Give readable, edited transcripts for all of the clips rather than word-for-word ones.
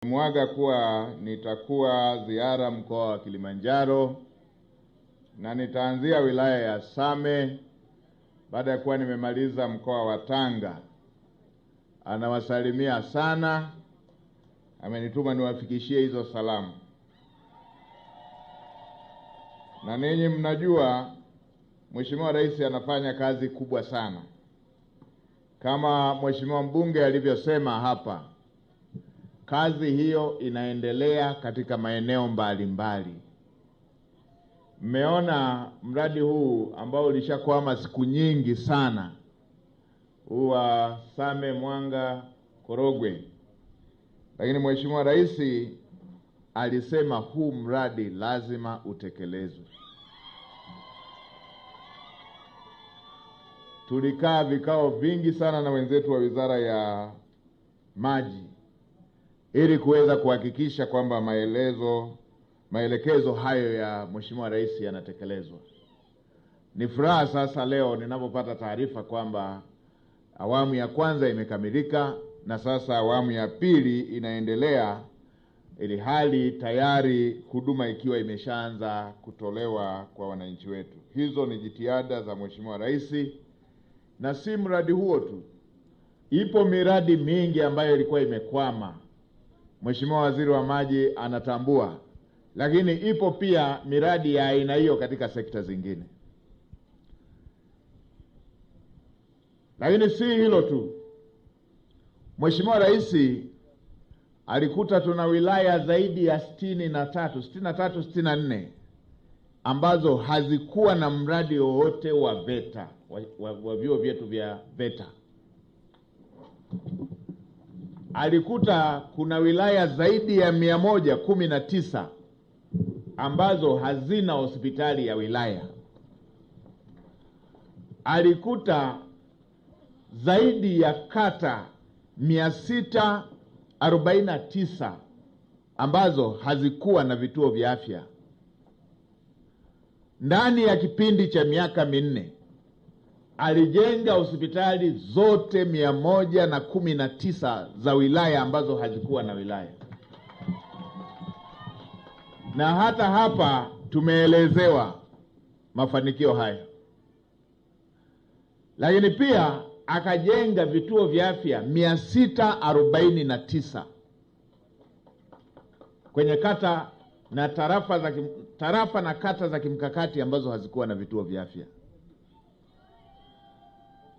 Mwaga kuwa nitakuwa ziara mkoa wa Kilimanjaro na nitaanzia wilaya ya Same baada ya kuwa nimemaliza mkoa wa Tanga. Anawasalimia sana, amenituma niwafikishie hizo salamu. Na ninyi mnajua Mheshimiwa Rais anafanya kazi kubwa sana. Kama Mheshimiwa mbunge alivyosema hapa, kazi hiyo inaendelea katika maeneo mbalimbali. Mmeona mradi huu ambao ulishakwama siku nyingi sana, wa Same Mwanga Korogwe. Lakini Mheshimiwa Rais alisema huu mradi lazima utekelezwe. Tulikaa vikao vingi sana na wenzetu wa Wizara ya Maji ili kuweza kuhakikisha kwamba maelekezo hayo ya Mheshimiwa Rais yanatekelezwa. Ni furaha sasa leo ninapopata taarifa kwamba awamu ya kwanza imekamilika na sasa awamu ya pili inaendelea, ili hali tayari huduma ikiwa imeshaanza kutolewa kwa wananchi wetu. Hizo ni jitihada za Mheshimiwa Rais, na si mradi huo tu. Ipo miradi mingi ambayo ilikuwa imekwama. Mheshimiwa Waziri wa Maji anatambua, lakini ipo pia miradi ya aina hiyo katika sekta zingine. Lakini si hilo tu. Mheshimiwa Rais alikuta tuna wilaya zaidi ya 64 ambazo hazikuwa na mradi wowote wa VETA, wa vyuo vyetu vya VETA. Alikuta kuna wilaya zaidi ya 119 ambazo hazina hospitali ya wilaya. Alikuta zaidi ya kata 649 ambazo hazikuwa na vituo vya afya. Ndani ya kipindi cha miaka 4 alijenga hospitali zote 119 za wilaya ambazo hazikuwa na wilaya. Na hata hapa tumeelezewa mafanikio haya. Lakini pia akajenga vituo vya afya 649 kwenye kata na tarafa na kata za kimkakati ambazo hazikuwa na vituo vya afya.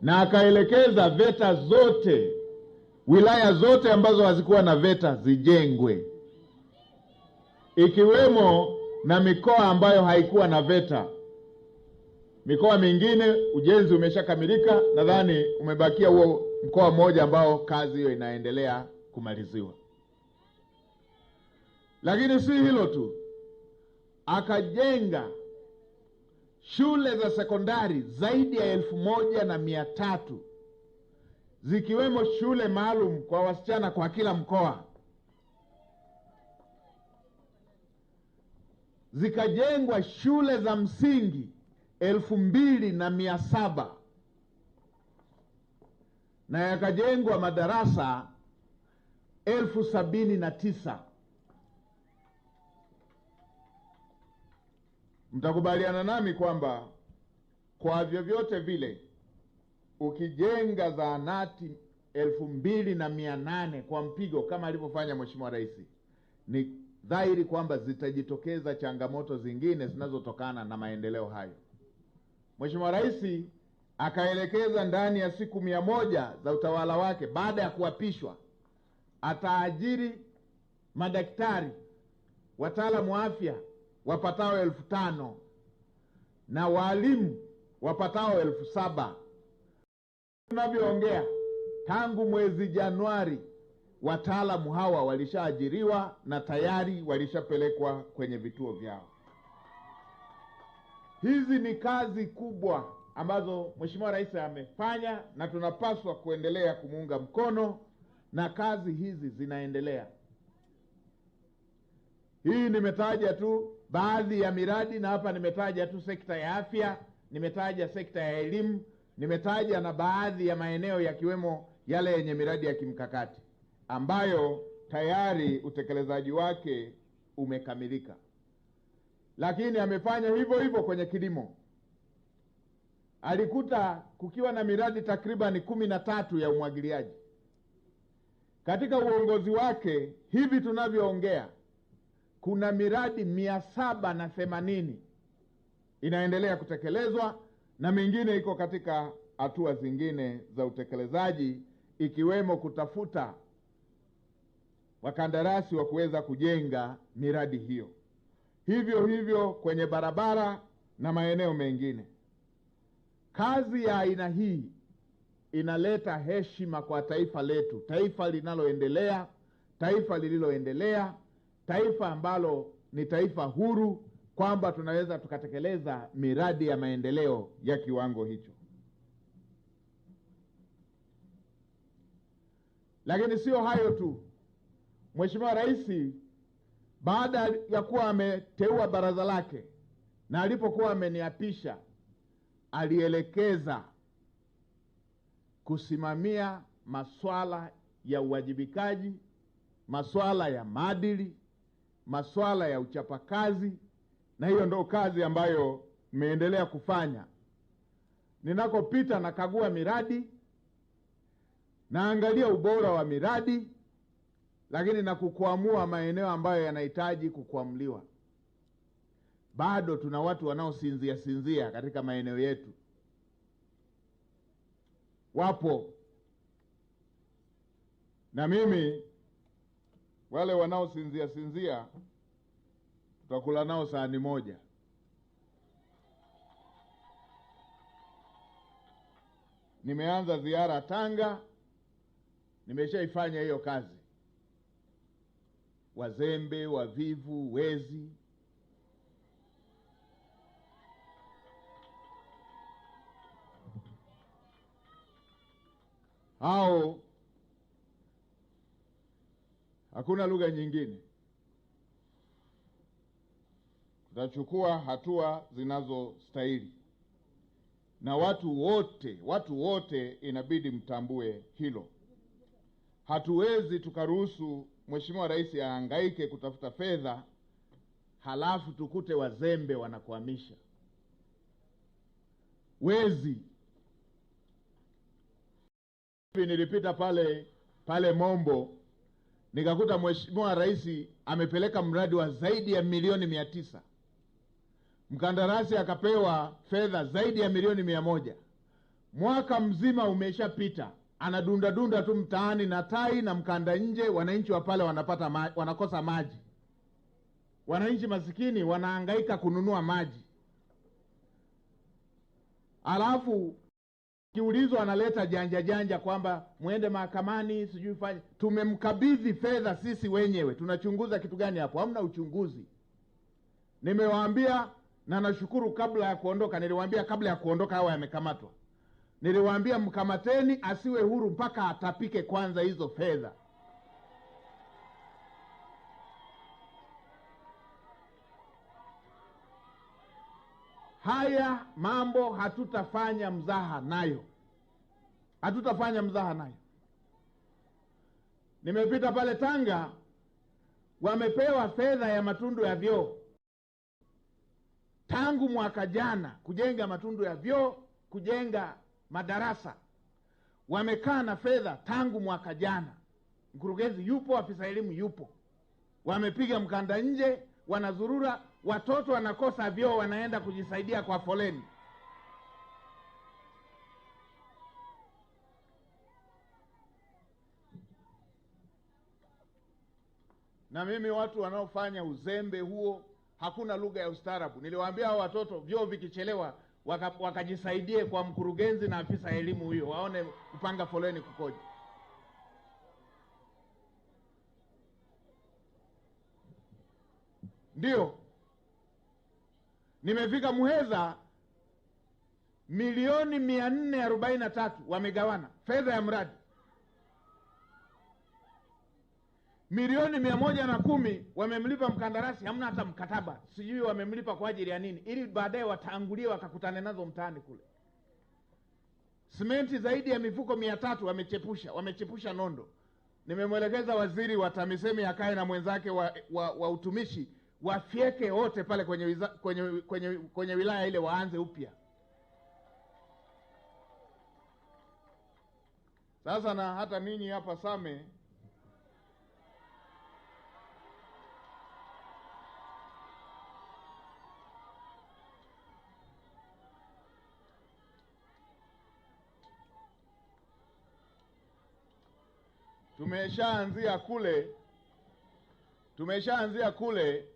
Na akaelekeza VETA zote, wilaya zote ambazo hazikuwa na VETA zijengwe, ikiwemo na mikoa ambayo haikuwa na VETA. Mikoa mingine ujenzi umeshakamilika, nadhani umebakia huo mkoa mmoja ambao kazi hiyo inaendelea kumaliziwa. Lakini si hilo tu. Akajenga shule za sekondari zaidi ya 1300, zikiwemo shule maalum kwa wasichana kwa kila mkoa. Zikajengwa shule za msingi 2700 na yakajengwa madarasa 79,000. Mtakubaliana nami kwamba kwa vyovyote vile ukijenga zahanati 2800 kwa mpigo kama alivyofanya Mheshimiwa Rais, ni dhahiri kwamba zitajitokeza changamoto zingine zinazotokana na maendeleo hayo. Mheshimiwa Rais akaelekeza ndani ya siku 100 za utawala wake baada ya kuapishwa ataajiri madaktari, wataalamu wa afya wapatao 5,000 na walimu wapatao 7,000. Tunavyoongea, tangu mwezi Januari wataalamu hawa walishaajiriwa na tayari walishapelekwa kwenye vituo vyao. Hizi ni kazi kubwa ambazo Mheshimiwa Rais amefanya na tunapaswa kuendelea kumuunga mkono, na kazi hizi zinaendelea. Hii nimetaja tu baadhi ya miradi, na hapa nimetaja tu sekta ya afya, nimetaja sekta ya elimu, nimetaja na baadhi ya maeneo yakiwemo yale yenye miradi ya kimkakati ambayo tayari utekelezaji wake umekamilika. Lakini amefanya hivyo hivyo kwenye kilimo. Alikuta kukiwa na miradi takribani 13 ya umwagiliaji. Katika uongozi wake hivi tunavyoongea kuna miradi 780 inaendelea kutekelezwa, na mingine iko katika hatua zingine za utekelezaji, ikiwemo kutafuta wakandarasi wa kuweza kujenga miradi hiyo. Hivyo hivyo kwenye barabara na maeneo mengine. Kazi ya aina hii inaleta heshima kwa taifa letu, taifa linaloendelea, taifa lililoendelea, taifa ambalo ni taifa huru, kwamba tunaweza tukatekeleza miradi ya maendeleo ya kiwango hicho. Lakini sio hayo tu. Mheshimiwa Rais baada ya kuwa ameteua baraza lake na alipokuwa ameniapisha, alielekeza kusimamia masuala ya uwajibikaji, masuala ya maadili, masuala ya uchapakazi, na hiyo ndio kazi ambayo nimeendelea kufanya. Ninakopita nakagua miradi, naangalia ubora wa miradi, lakini na kukwamua maeneo ambayo yanahitaji kukwamuliwa. Bado tuna watu wanaosinzia katika maeneo yetu. Wapo. Na mimi wale wanaosinzia tutakula nao sahani moja. Nimeanza ziara Tanga, nimeshaifanya hiyo kazi. Wazembe, wavivu, wezi, hao hakuna lugha nyingine. Tutachukua hatua zinazostahili, na watu wote inabidi mtambue hilo. Hatuwezi tukaruhusu Mheshimiwa Rais ahangaike kutafuta fedha halafu tukute wazembe wanakwamisha. Wezi. Nilipita pale Mombo, nikakuta Mheshimiwa Rais amepeleka mradi wa zaidi ya milioni 900. Mkandarasi akapewa fedha zaidi ya milioni 100. Mwaka mzima umeshapita, anadunda tu mtaani na tai na mkanda nje. Wananchi wa pale wanakosa maji. Wananchi masikini wanahangaika kununua maji. Alafu kiulizwa analeta janja kwamba muende mahakamani, sijui fanye. Tumemkabidhi fedha sisi wenyewe, tunachunguza kitu gani hapo? Hamna uchunguzi. Nimewaambia, na nashukuru, kabla ya kuondoka hawa yamekamatwa. Niliwaambia mkamateni, asiwe huru mpaka atapike kwanza hizo fedha. Haya mambo hatutafanya mzaha nayo. Nimepita pale Tanga, wamepewa fedha ya matundu ya vyoo tangu mwaka jana, kujenga matundu ya vyoo, kujenga madarasa. Wamekaa na fedha tangu mwaka jana. Mkurugenzi yupo, afisa elimu yupo. Wamepiga mkanda nje, wanazurura. Watoto wanakosa vyoo, wanaenda kujisaidia kwa foleni. Na mimi watu wanaofanya uzembe huo, hakuna lugha ya ustaarabu. Niliwaambia hao watoto vyoo vikichelewa wakajisaidie kwa mkurugenzi na afisa elimu huyo, waone kupanga foleni kukoje. Ndio nimefika Muheza, milioni 443 wamegawana fedha ya mradi. Milioni 110 wamemlipa mkandarasi, hamna hata mkataba. Sijui wamemlipa kwa ajili ya nini, ili baadaye watangulie wakakutane nazo mtaani kule. Simenti zaidi ya mifuko 300 wamechepusha nondo. nimemwelekeza waziri wa TAMISEMI akae na mwenzake wa utumishi, wafyeke wote pale kwenye wilaya ile, waanze upya. Sasa na hata ninyi hapa Same tumeshaanzia kule,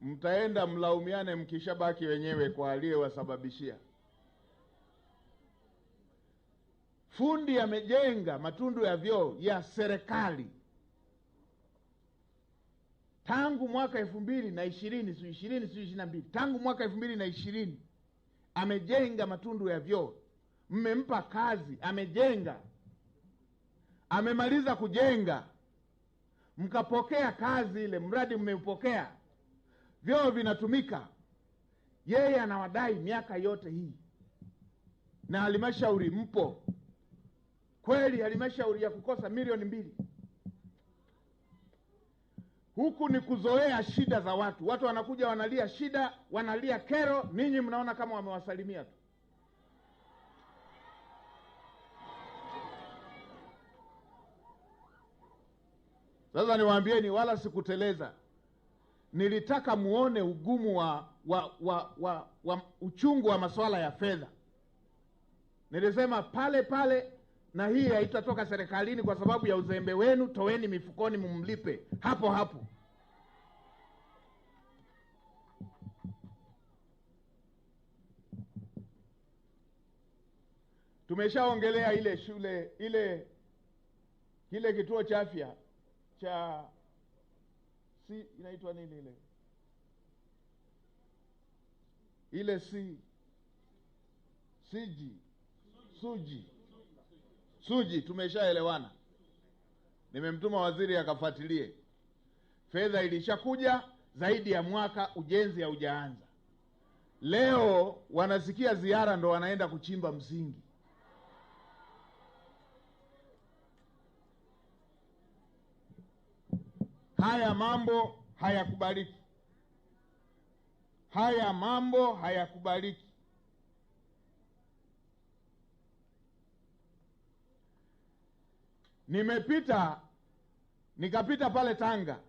mtaenda mlaumiane mkishabaki wenyewe kwa aliyewasababishia. Fundi amejenga matundu ya vyoo ya serikali tangu mwaka 2020, tangu mwaka 2020 amejenga matundu ya vyoo. Mmempa kazi, amejenga, amemaliza kujenga, mkapokea kazi ile, mradi mmeupokea, vyoo vinatumika. Yeye anawadai miaka yote hii, na halmashauri mpo kweli, halmashauri ya kukosa milioni 2. Huku ni kuzoea shida za watu. Watu wanakuja wanalia shida, wanalia kero, ninyi mnaona kama wamewasalimia tu. Sasa niwaambieni, wala sikuteleza. Nilitaka muone ugumu wa uchungu wa masuala ya fedha. Nilisema pale, na hii haitatoka serikalini kwa sababu ya uzembe wenu, toweni mifukoni mumlipe hapo hapo. Tumeshaongelea ile shule kile kituo cha afya cha inaitwa nini ile Suji. Tumeshaelewana, nimemtuma waziri akafuatilie. Fedha ilishakuja zaidi ya mwaka, ujenzi haujaanza. Leo wanasikia ziara ndo wanaenda kuchimba msingi. Haya mambo hayakubaliki. Nikapita pale Tanga,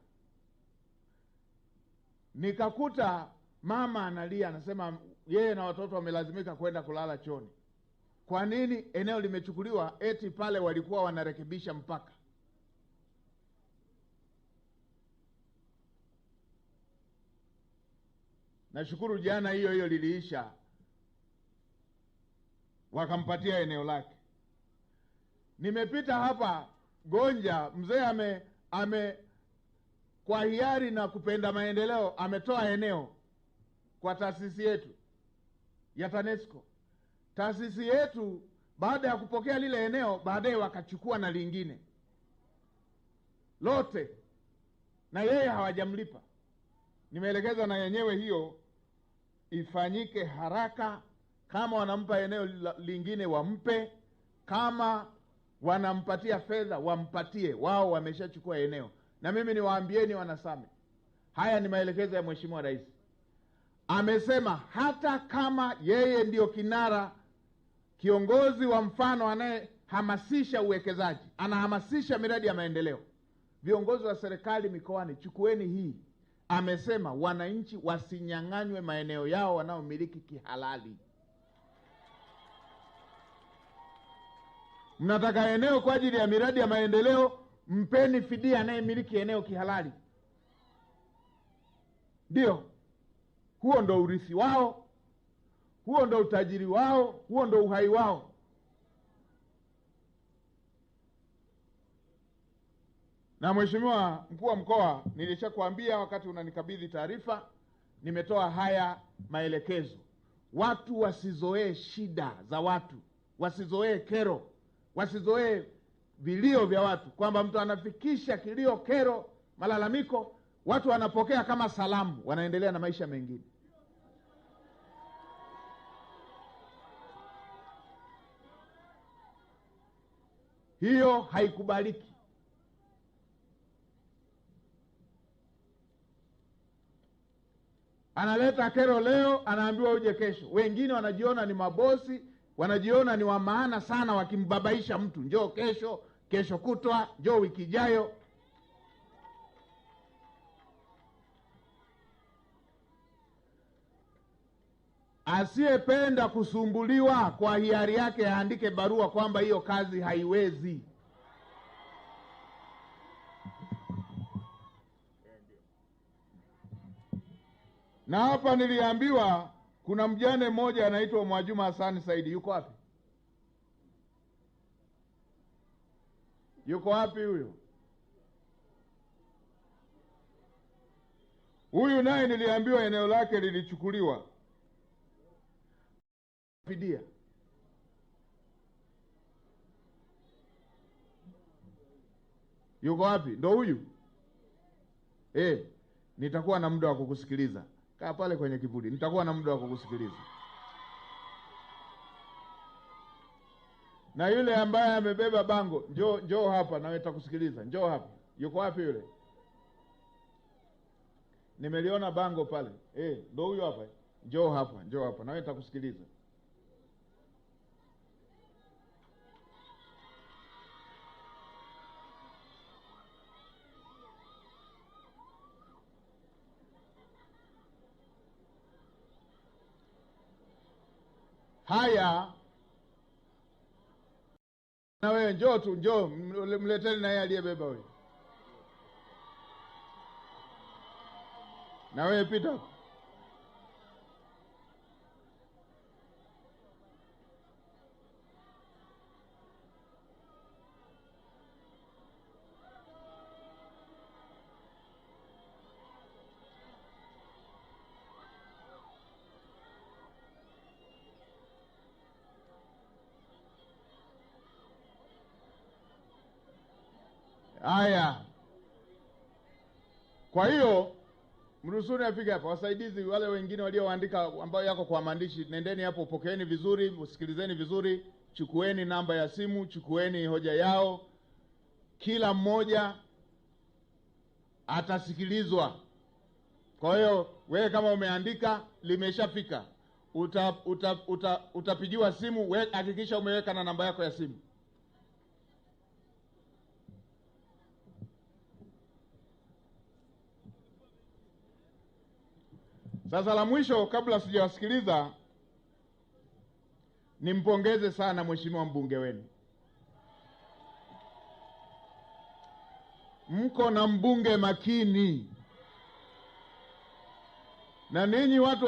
nikakuta mama analia, anasema yeye na watoto wamelazimika kwenda kulala chooni. Kwa nini? Eneo limechukuliwa, eti pale walikuwa wanarekebisha mpaka. Nashukuru jana hiyo liliisha, wakampatia eneo lake. Nimepita hapa Gonja, mzee kwa hiari na kupenda maendeleo ametoa eneo kwa taasisi yetu ya TANESCO. Taasisi yetu baada ya kupokea lile eneo, baadaye wakachukua na lingine lote, na yeye hawajamlipa. Nimeelekeza na yenyewe hiyo ifanyike haraka. Kama wanampa eneo lingine wampe, kama wanampatia fedha wampatie. Wao wameshachukua eneo. Na mimi niwaambieni wanasame, haya ni maelekezo ya Mheshimiwa Rais. Amesema hata kama yeye ndio kinara, kiongozi wa mfano, anayehamasisha uwekezaji, anahamasisha miradi ya maendeleo, viongozi wa serikali mikoani, chukueni hii. Amesema wananchi wasinyang'anywe maeneo yao wanaomiliki kihalali. Mnataka eneo kwa ajili ya miradi ya maendeleo, mpeni fidia anayemiliki eneo kihalali. Ndio, huo ndo urithi wao, huo ndo utajiri wao, huo ndo uhai wao. Na Mheshimiwa Mkuu wa Mkoa, nilishakwambia wakati unanikabidhi taarifa, nimetoa haya maelekezo. Watu wasizoee shida za watu, wasizoee kero, wasizoee vilio vya watu, kwamba mtu anafikisha kilio, kero, malalamiko, watu wanapokea kama salamu, wanaendelea na maisha mengine. Hiyo haikubaliki. analeta kero leo, anaambiwa uje kesho. Wengine wanajiona ni mabosi, wanajiona ni wa maana sana, wakimbabaisha mtu, njoo kesho, kesho kutwa, njoo wiki ijayo. Asiyependa kusumbuliwa kwa hiari yake aandike barua kwamba hiyo kazi haiwezi. Na hapa niliambiwa kuna mjane mmoja anaitwa Mwajuma Hassan Saidi. Yuko wapi? Yuko wapi huyo? Huyu naye niliambiwa eneo lake lilichukuliwa fidia. Yuko wapi? Ndo huyu? Nitakuwa na muda wa kukusikiliza. Kaa pale kwenye kivuli, nitakuwa na muda wa kukusikiliza. Na yule ambaye amebeba bango, njoo hapa, nawe nitakusikiliza. Njoo hapa. Yuko wapi yule? Nimeliona bango pale. Ndo huyo hapa. Njoo hapa, nawe nitakusikiliza. Haya, na wewe njoo tu, njoo mleteni na yeye aliyebeba wewe. Na wewe pita. Haya, kwa hiyo mrusuni afike hapa. Wasaidizi wale wengine walioandika ambao yako kwa maandishi, nendeni hapo, pokeeni vizuri, usikilizeni vizuri, chukueni namba ya simu, chukueni hoja yao. Kila mmoja atasikilizwa. Kwa hiyo wewe kama umeandika, limeshafika, utapigiwa simu. Hakikisha umeweka na namba yako ya simu. Sasa la mwisho, kabla sijawasikiliza, nimpongeze sana mheshimiwa mbunge wenu. Mko na mbunge makini. Na ninyi watu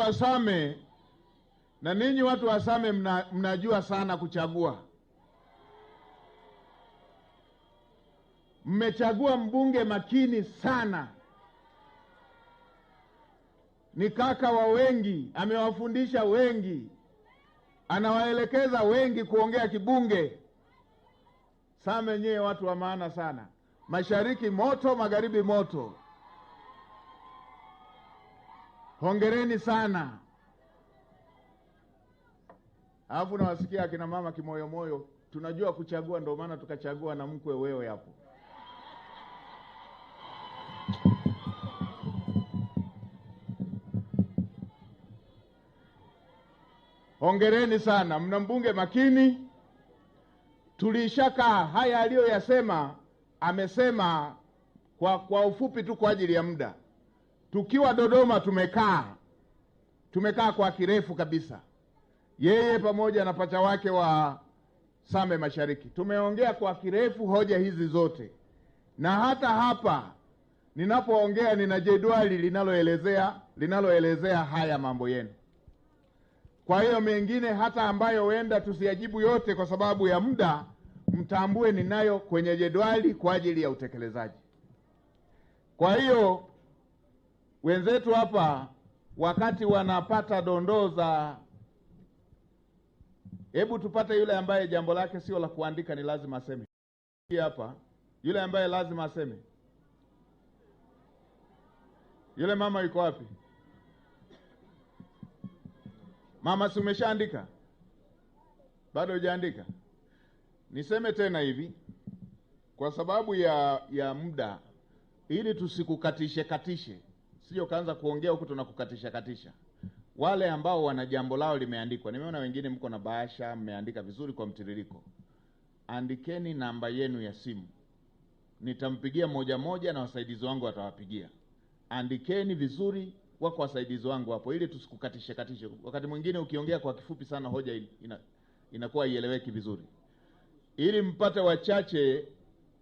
wa Same, mnajua sana kuchagua. Mmechagua mbunge makini sana. Ni kaka wa wengi, amewafundisha wengi, anawaelekeza wengi kuongea kibunge. Same nyewe watu wa maana sana. Mashariki moto, magharibi moto. Hongereni sana. Alafu nawasikia akina mama kimoyomoyo, tunajua kuchagua, ndio maana tukachagua na mkwe wewe hapo. Hongereni sana, mna mbunge makini. Tulishakaa haya aliyoyasema, amesema kwa ufupi tu kwa ajili ya muda. Tukiwa Dodoma tumekaa kwa kirefu kabisa, yeye pamoja na pacha wake wa Same Mashariki. Tumeongea kwa kirefu hoja hizi zote, na hata hapa ninapoongea nina jedwali linaloelezea haya mambo yenu. Kwa hiyo mengine hata ambayo huenda tusiyajibu yote kwa sababu ya muda, mtambue ninayo kwenye jedwali kwa ajili ya utekelezaji. Kwa hiyo wenzetu hapa wakati wanapata dondoo za, hebu tupate yule ambaye jambo lake sio la kuandika, ni lazima aseme. Hapa yule ambaye lazima aseme. Yule mama yuko wapi? Mama, si umeshaandika? Bado hujaandika? Niseme tena hivi, kwa sababu ya muda, ili tusikukatishe. Sio kaanza kuongea huku tunakukatisha katisha. Wale ambao wana jambo lao limeandikwa, nimeona wengine mko na bahasha mmeandika vizuri kwa mtiririko. Andikeni namba yenu ya simu. Nitampigia moja moja na wasaidizi wangu watawapigia. Andikeni vizuri, wako wasaidizi wangu hapo ili tusikukatishe katishe. Wakati mwingine ukiongea kwa kifupi sana hoja inakuwa ieleweki vizuri. Ili mpate wachache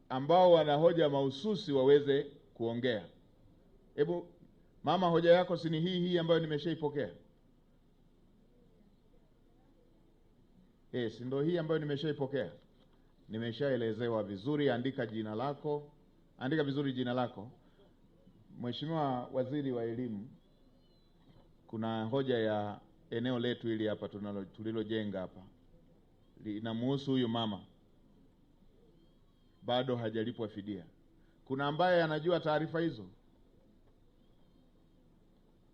ambao wana hoja mahususi waweze kuongea. Hebu mama, hoja yako si ni hii ambayo nimeshaipokea? Si ndio hii ambayo nimeshaipokea? Nimeshaelezewa vizuri. Andika jina lako. Andika vizuri jina lako. Mheshimiwa Waziri wa Elimu, kuna hoja ya eneo letu hili hapa tulilojenga hapa. Linamhusu huyu mama. Bado hajalipwa fidia. Kuna ambaye anajua taarifa hizo?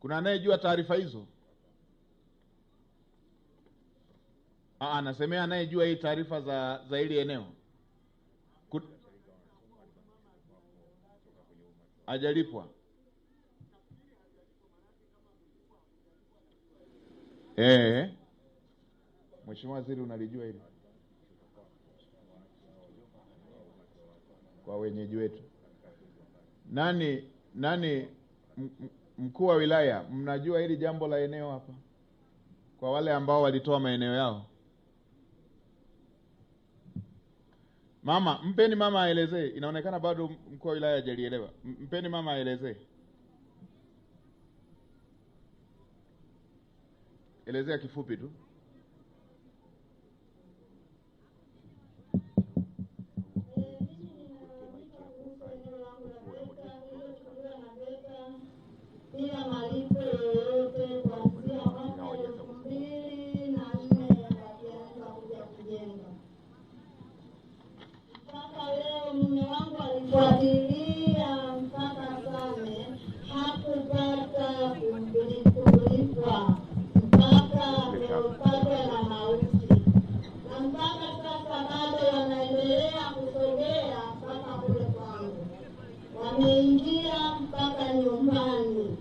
Kuna anayejua taarifa hizo? Nasemea anayejua hii taarifa za hili eneo. Hajalipwa. Mheshimiwa Waziri, unalijua hili? Kwa wenyeji wetu. Nani mkuu wa wilaya, mnajua hili jambo la eneo hapa? Kwa wale ambao walitoa maeneo yao. Mama, mpeni mama aelezee. Inaonekana bado mkuu wa wilaya hajalielewa. Mpeni mama aelezee. Elezea kifupi tu. Bila malipo yoyote kuanzia mwaka 2004 wakianza kuja kujenga. Mpaka leo mume wangu alifuatilia mpaka Same, hakupata kulipwa mpaka kupatwa na mauti. Na mpaka sasa bado wanaendelea kusogea mpaka kule kwangu. Wameingia mpaka nyumbani.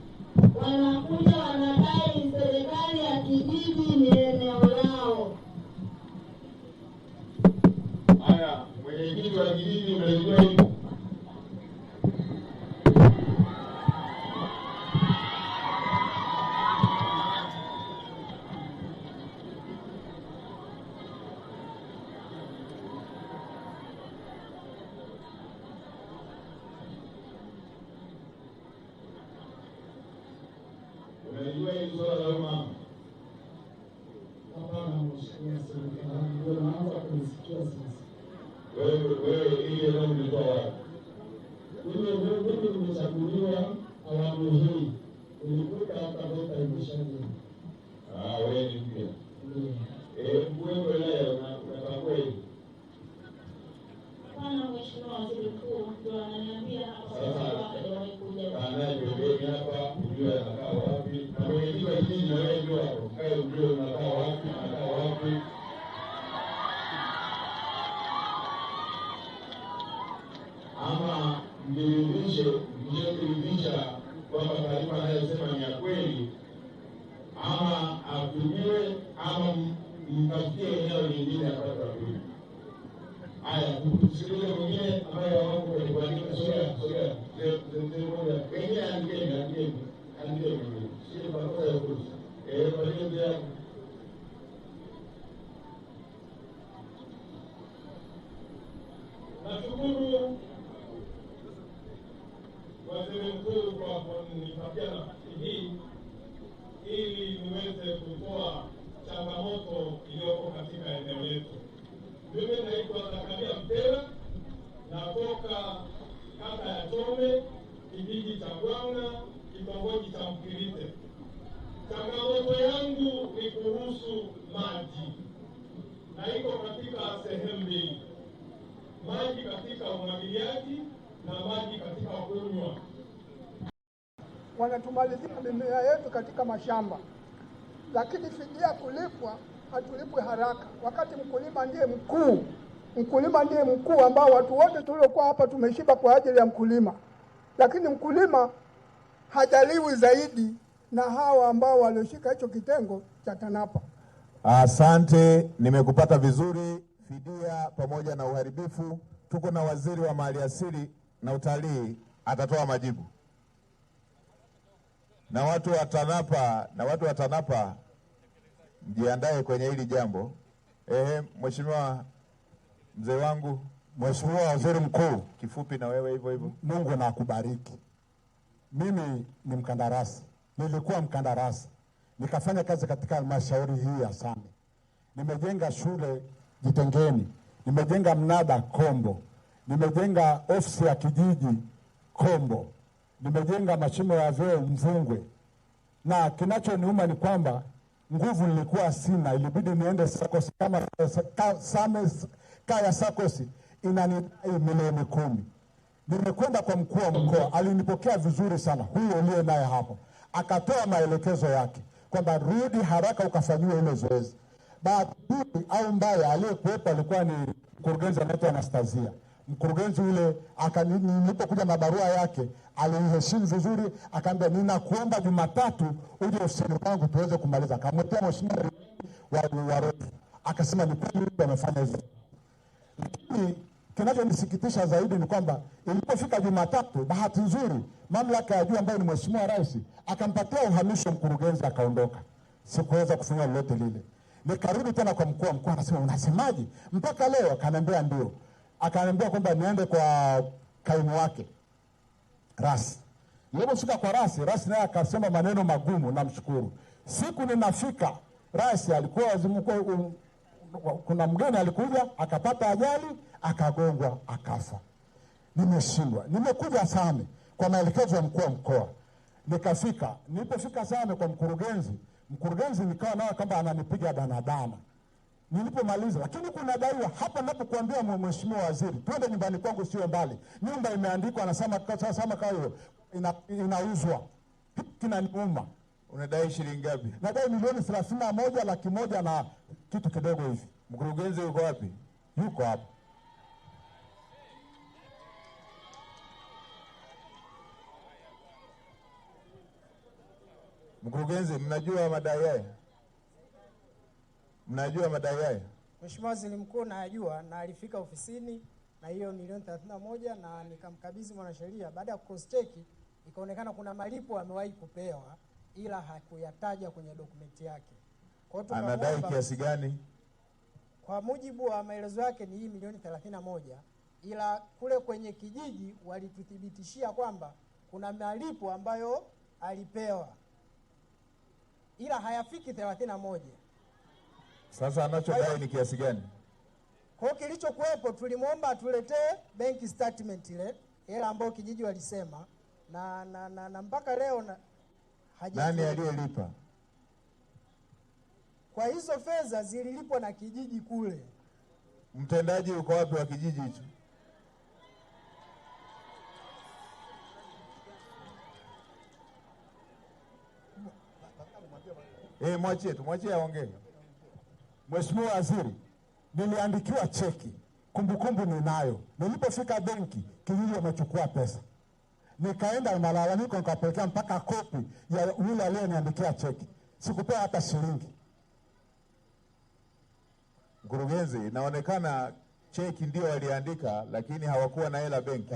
Wanakuja wanadai serikali ya kijiji ni eneo lao. Haya, mwenyekiti wa kijiji unajua hivyo? Unajua hili swala la mama? Hapana, mheshimiwa serikali, ndio naanza kunisikia sasa. Wewe ile ndio mlitoa wapi? Mimi nimechaguliwa awamu hii. Nilikuta hapa Beta imeshajenga. Wewe ni mpya. Mkuu wa wilaya unatambua hivi? Hapana, mheshimiwa waziri mkuu, ndio ananiambia hapa sasa hajawahi kuja. Anayepembeni hapa ujue anakaa wapi. Na mwenyekiti wa kijiji na wewe ndio hapo. Kae ujue unakaa wapi, anakaa wapi. Ama mjiridhisha kwamba taarifa anayosema ni ya kweli, ama afikiwe, ama mtafutie eneo lingine apate wapi. Haya, tusikilize mwingine ambaye wako kwenye kuandika. Sogea. Wengine andikeni. Sio makosa ya fursa. Kwa hiyo pia nashukuru Waziri Mkuu kwa kunipatia nafasi hii ili niweze kutoa changamoto iliyoko katika eneo letu. Mimi naitwa Zakaria Mtera, natoka kata ya Chome, kijiji cha Gwanga, kitongoji cha Mkirite. Changamoto yangu ni kuhusu maji, na iko katika sehemu mbili: maji katika umwagiliaji na maji katika kunywa. Wanatumalizia mimea yetu katika mashamba, lakini fidia kulipwa hatulipwe haraka, wakati mkulima ndiye mkuu. Mkulima ndiye mkuu, ambao watu wote tuliokuwa hapa tumeshiba kwa ajili ya mkulima, lakini mkulima hajaliwi zaidi na hawa ambao walioshika hicho kitengo cha TANAPA. Asante, nimekupata vizuri. Fidia pamoja na uharibifu, tuko na waziri wa maliasili na utalii atatoa majibu. Na watu wa TANAPA mjiandae kwenye hili jambo. Mheshimiwa mzee wangu, Mheshimiwa Waziri Mkuu, kifupi na wewe hivyo hivyo. Mungu na akubariki. Mimi ni mkandarasi, nilikuwa mkandarasi, nikafanya kazi katika halmashauri hii ya Same. Nimejenga shule Jitengeni, nimejenga mnada Kombo, nimejenga ofisi ya kijiji Kombo, nimejenga mashimo ya vyoo Mvungwe. Na kinachoniuma ni kwamba nguvu nilikuwa sina, ilibidi niende SACCOS kama Same kaya SACCOS inanidai milioni 10. Nimekwenda kwa mkuu wa mkoa, alinipokea vizuri sana, huyo uliye naye hapo, akatoa maelekezo yake kwamba rudi haraka ukafanyiwe ile zoezi. Bahati nzuri au mbaya, aliyekuwepo alikuwa ni mkurugenzi anaitwa Anastasia. Mkurugenzi yule nilipokuja na barua yake aliniheshimu vizuri, akaambia ninakuomba Jumatatu uje ofisini kwangu tuweze kumaliza. Akamwambia mheshimiwa wa roho, akasema ni kweli amefanya hivyo. Lakini kinachonisikitisha zaidi ni kwamba ilipofika Jumatatu, bahati nzuri mamlaka ya juu ambayo ni Mheshimiwa Rais akampatia uhamisho mkurugenzi, akaondoka. Sikuweza kufanya lolote lile. Nikarudi tena kwa mkuu wa mkoa, anasema unasemaje? Mpaka leo akaniambia ndio. Akaniambia kwamba niende kwa kaimu wake Rasi. Nilipofika kwa Rasi naye akasema maneno magumu, namshukuru. Siku ninafika, Rasi alikuwa waziri mkuu, kuna mgeni alikuja akapata ajali, akagongwa, akafa. Nimeshindwa. Nimekuja Same kwa maelekezo ya mkuu wa mkoa. Nilipofika Same kwa mkurugenzi nikawa nao kama ananipiga danadana. Nilipomaliza, lakini kuna daiwa hapa ninapokuambia mheshimiwa waziri, twende nyumbani kwangu sio mbali. Nyumba imeandikwa anasema kama hiyo inauzwa. Kinaniuma. Unadai shilingi ngapi? Nadai milioni 31,100,000 na kitu kidogo hivi. Mkurugenzi yuko wapi? Yuko hapa. Mkurugenzi, mnajua madai haya? Mnajua madai haya? Mheshimiwa Waziri Mkuu nayajua, na alifika ofisini na hiyo milioni 31 na nikamkabidhi mwanasheria. Baada ya cross check ikaonekana kuna malipo amewahi kupewa ila hakuyataja kwenye dokumenti yake. Kwa hiyo anadai kiasi gani? Kwa mujibu wa maelezo yake ni hii milioni 31, ila kule kwenye kijiji walituthibitishia kwamba kuna malipo ambayo alipewa ila hayafiki 31. Sasa anachodai ni kiasi gani? Kwa hiyo kilichokuwepo tulimwomba atuletee bank statement ile hela ambayo kijiji walisema na mpaka leo nani aliyelipa? Kwa hizo fedha zililipwa na kijiji kule. Mtendaji uko wapi wa kijiji hicho? Mwachie aongee. Mheshimiwa Waziri, niliandikiwa cheki, kumbukumbu ninayo. Nilipofika benki, kijiji wamechukua pesa. Nikaenda malalamiko, nikapelekea mpaka kopi ya yule aliyeniandikia cheki. Sikupewa hata shilingi. Mkurugenzi, inaonekana cheki ndio waliandika lakini hawakuwa na hela benki.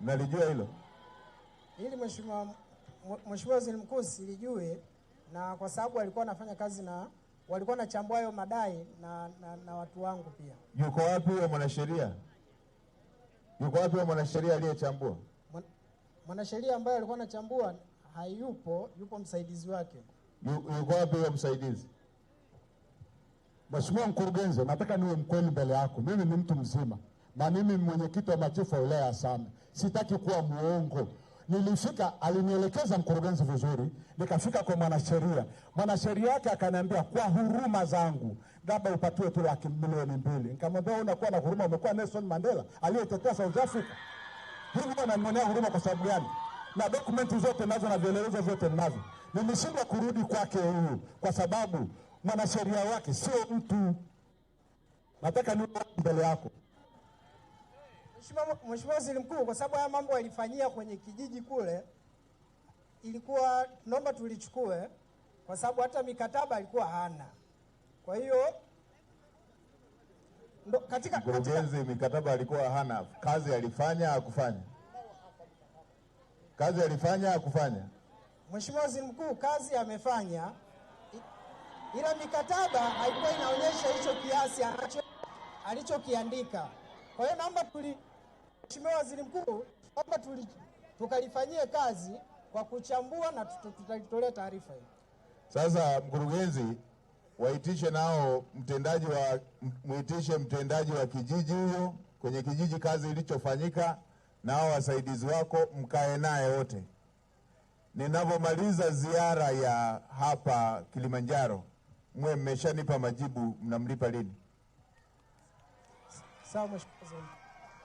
Mnalijua hilo? Ili Mheshimiwa Waziri Mkuu silijue, na kwa sababu walikuwa wanafanya kazi na walikuwa wanachambua hayo madai na watu wangu pia. Yuko wapi huyo mwanasheria? Yuko wapi huyo mwanasheria aliyechambua? Mwanasheria ambaye alikuwa anachambua hayupo, yupo msaidizi wake. Yuko wapi huyo msaidizi? Mheshimiwa Mkurugenzi, nataka niwe mkweli mbele yako. Mimi ni mtu mzima na mimi mwenyekiti wa machifu wa wilaya ya Same. Sitaki kuwa muongo. Nilifika, alinielekeza mkurugenzi vizuri, nikafika kwa mwanasheria. Mwanasheria yake akaniambia kwa huruma zangu labda upatiwe tu milioni 2. Nikamwambia unakuwa na huruma, umekuwa Nelson Mandela aliyetetea South Africa. Hivi unanionea huruma kwa sababu gani? Na dokumenti zote nazo na vielelezo vyote ninazo. Nimeshindwa kurudi kwake huyu kwa sababu mwanasheria wake sio mtu. Nataka niwe mbele yako. Mheshimiwa Waziri Mkuu, kwa sababu haya mambo yalifanyia kwenye kijiji kule, ilikuwa tunaomba tulichukue, kwa sababu hata mikataba alikuwa hana. Kwa hiyo mkurugenzi mikataba alikuwa hana, kazi alifanya hakufanya? Kazi alifanya hakufanya? Mheshimiwa Waziri Mkuu, kazi amefanya, ila mikataba haikuwa inaonyesha hicho kiasi alichokiandika. Kwa hiyo naomba Mheshimiwa Waziri Mkuu, naomba tukalifanyie kazi kwa kuchambua na tutalitolea taarifa hii. Sasa mkurugenzi, waitishe nao muitishe mtendaji wa kijiji huyo kwenye kijiji, kazi ilichofanyika, nao wasaidizi wako mkae naye wote. Ninapomaliza ziara ya hapa Kilimanjaro, mwe mmeshanipa majibu, mnamlipa lini? Sawa Mheshimiwa.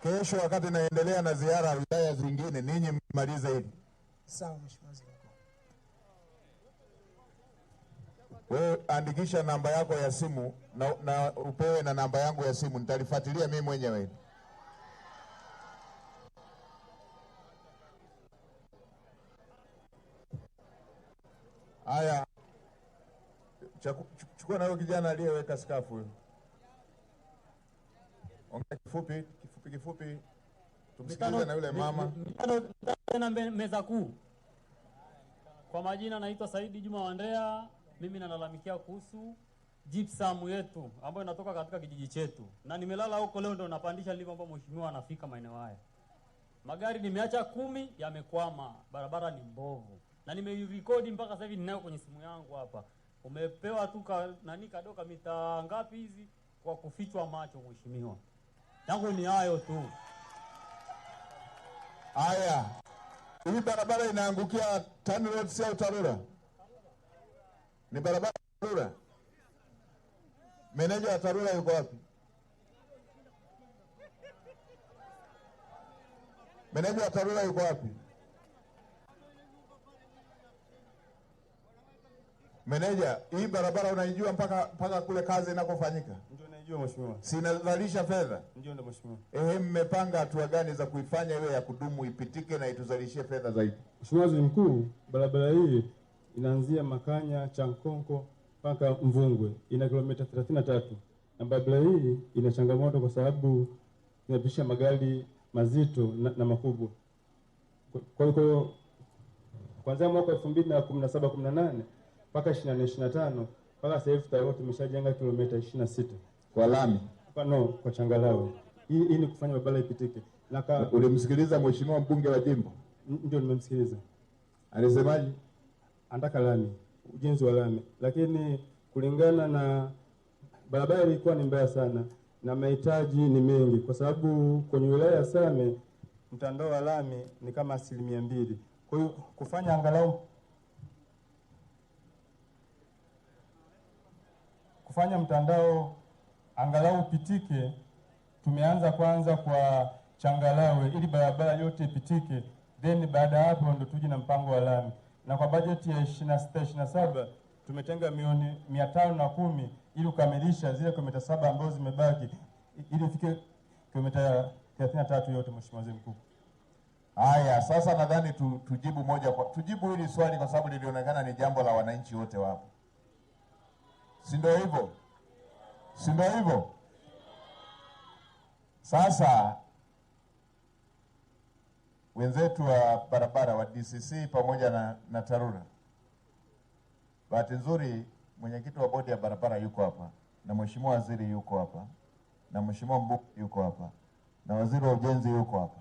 Kesho wakati naendelea na ziara ya wilaya zingine, ninyi mmalize hili. Sawa Mheshimiwa. Wewe andikisha namba yako ya simu na upewe na namba yangu ya simu, nitalifuatilia mimi mwenyewe. Haya, chukua na huyo kijana aliyeweka skafu huyo. Ongea kifupi. Tumsikilize na yule mama. Tena meza kuu. Kwa majina naitwa Saidi Juma Wandea. Mimi nalalamikia kuhusu gypsum yetu ambayo inatoka katika kijiji chetu. Na nimelala huko leo ndo napandisha lipo ambapo mheshimiwa anafika maeneo haya. Magari nimeacha 10 yamekwama, barabara ni mbovu. Na nimeirekodi mpaka sasa hivi ninayo kwenye simu yangu hapa. Umepewa tu kadoka mita ngapi hizi kwa kufichwa macho mheshimiwa. Yangu ni hayo tu. Haya. Hii barabara inaangukia TANROADS au TARURA? Ni barabara ya TARURA. Meneja wa TARURA yuko wapi? Meneja wa TARURA yuko wapi? Meneja, hii barabara unaijua mpaka kule kazi inakofanyika? Ndio naijua mheshimiwa. Si inazalisha fedha? Ndio mheshimiwa. Mmepanga hatua gani za kuifanya iwe ya kudumu, ipitike na ituzalishie fedha zaidi? Mheshimiwa Waziri Mkuu, barabara hii inaanzia Makanya, Chankonko mpaka Mvungwe. Ina kilomita 33. Na barabara hii ina changamoto kwa sababu inapisha magari mazito na makubwa. Kwa hiyo kuanzia mwaka 2017-18 mpaka 24-25 mpaka sasa hivi tayari tumeshajenga kilomita 26 kwa lami. Kwa changarawe. Hii ni kufanya barabara ipitike. Ulimsikiliza mheshimiwa mbunge wa jimbo? Ndio nimemsikiliza. Alisemaje? Anataka lami, ujenzi wa lami. Lakini kulingana na barabara ilikuwa ni mbaya sana na mahitaji ni mengi, kwa sababu kwenye wilaya ya Same mtandao wa lami ni kama 2%. Kwa hiyo kufanya mtandao angalau upitike, tumeanza kwanza kwa changarawe ili barabara yote ipitike, then baada ya hapo ndo tuje na mpango wa lami. Na kwa bajeti ya 26-27 tumetenga milioni 510 ili kukamilisha zile kilomita 7 ambazo zimebaki ili ifike kilomita 33 yote mheshimiwa Waziri Mkuu. Haya, sasa nadhani tujibu hili swali kwa sababu lilionekana ni jambo la wananchi wote wapo. Si ndio hivyo? Si ndio hivyo? Sasa wenzetu wa barabara wa DCC pamoja na TARURA, bahati nzuri mwenyekiti wa bodi ya barabara yuko hapa na mheshimiwa waziri yuko hapa na mheshimiwa mbunge yuko hapa na waziri wa ujenzi yuko hapa.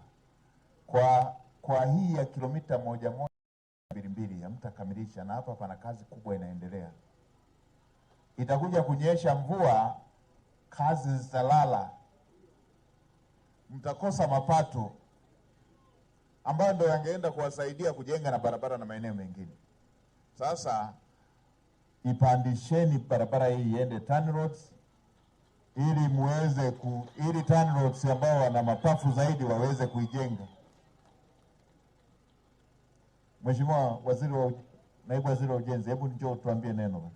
Kwa hii ya kilomita 1.2 hamtakamilisha, na hapa pana kazi kubwa inaendelea. Itakuja kunyesha mvua, kazi zitalala, mtakosa mapato ambayo ndio yangeenda kuwasaidia kujenga na barabara na maeneo mengine. Sasa ipandisheni barabara hii iende TANROADS ili TANROADS ambao wana mapafu zaidi waweze kuijenga. Mheshimiwa naibu waziri wa ujenzi, hebu njoo tuambie neno.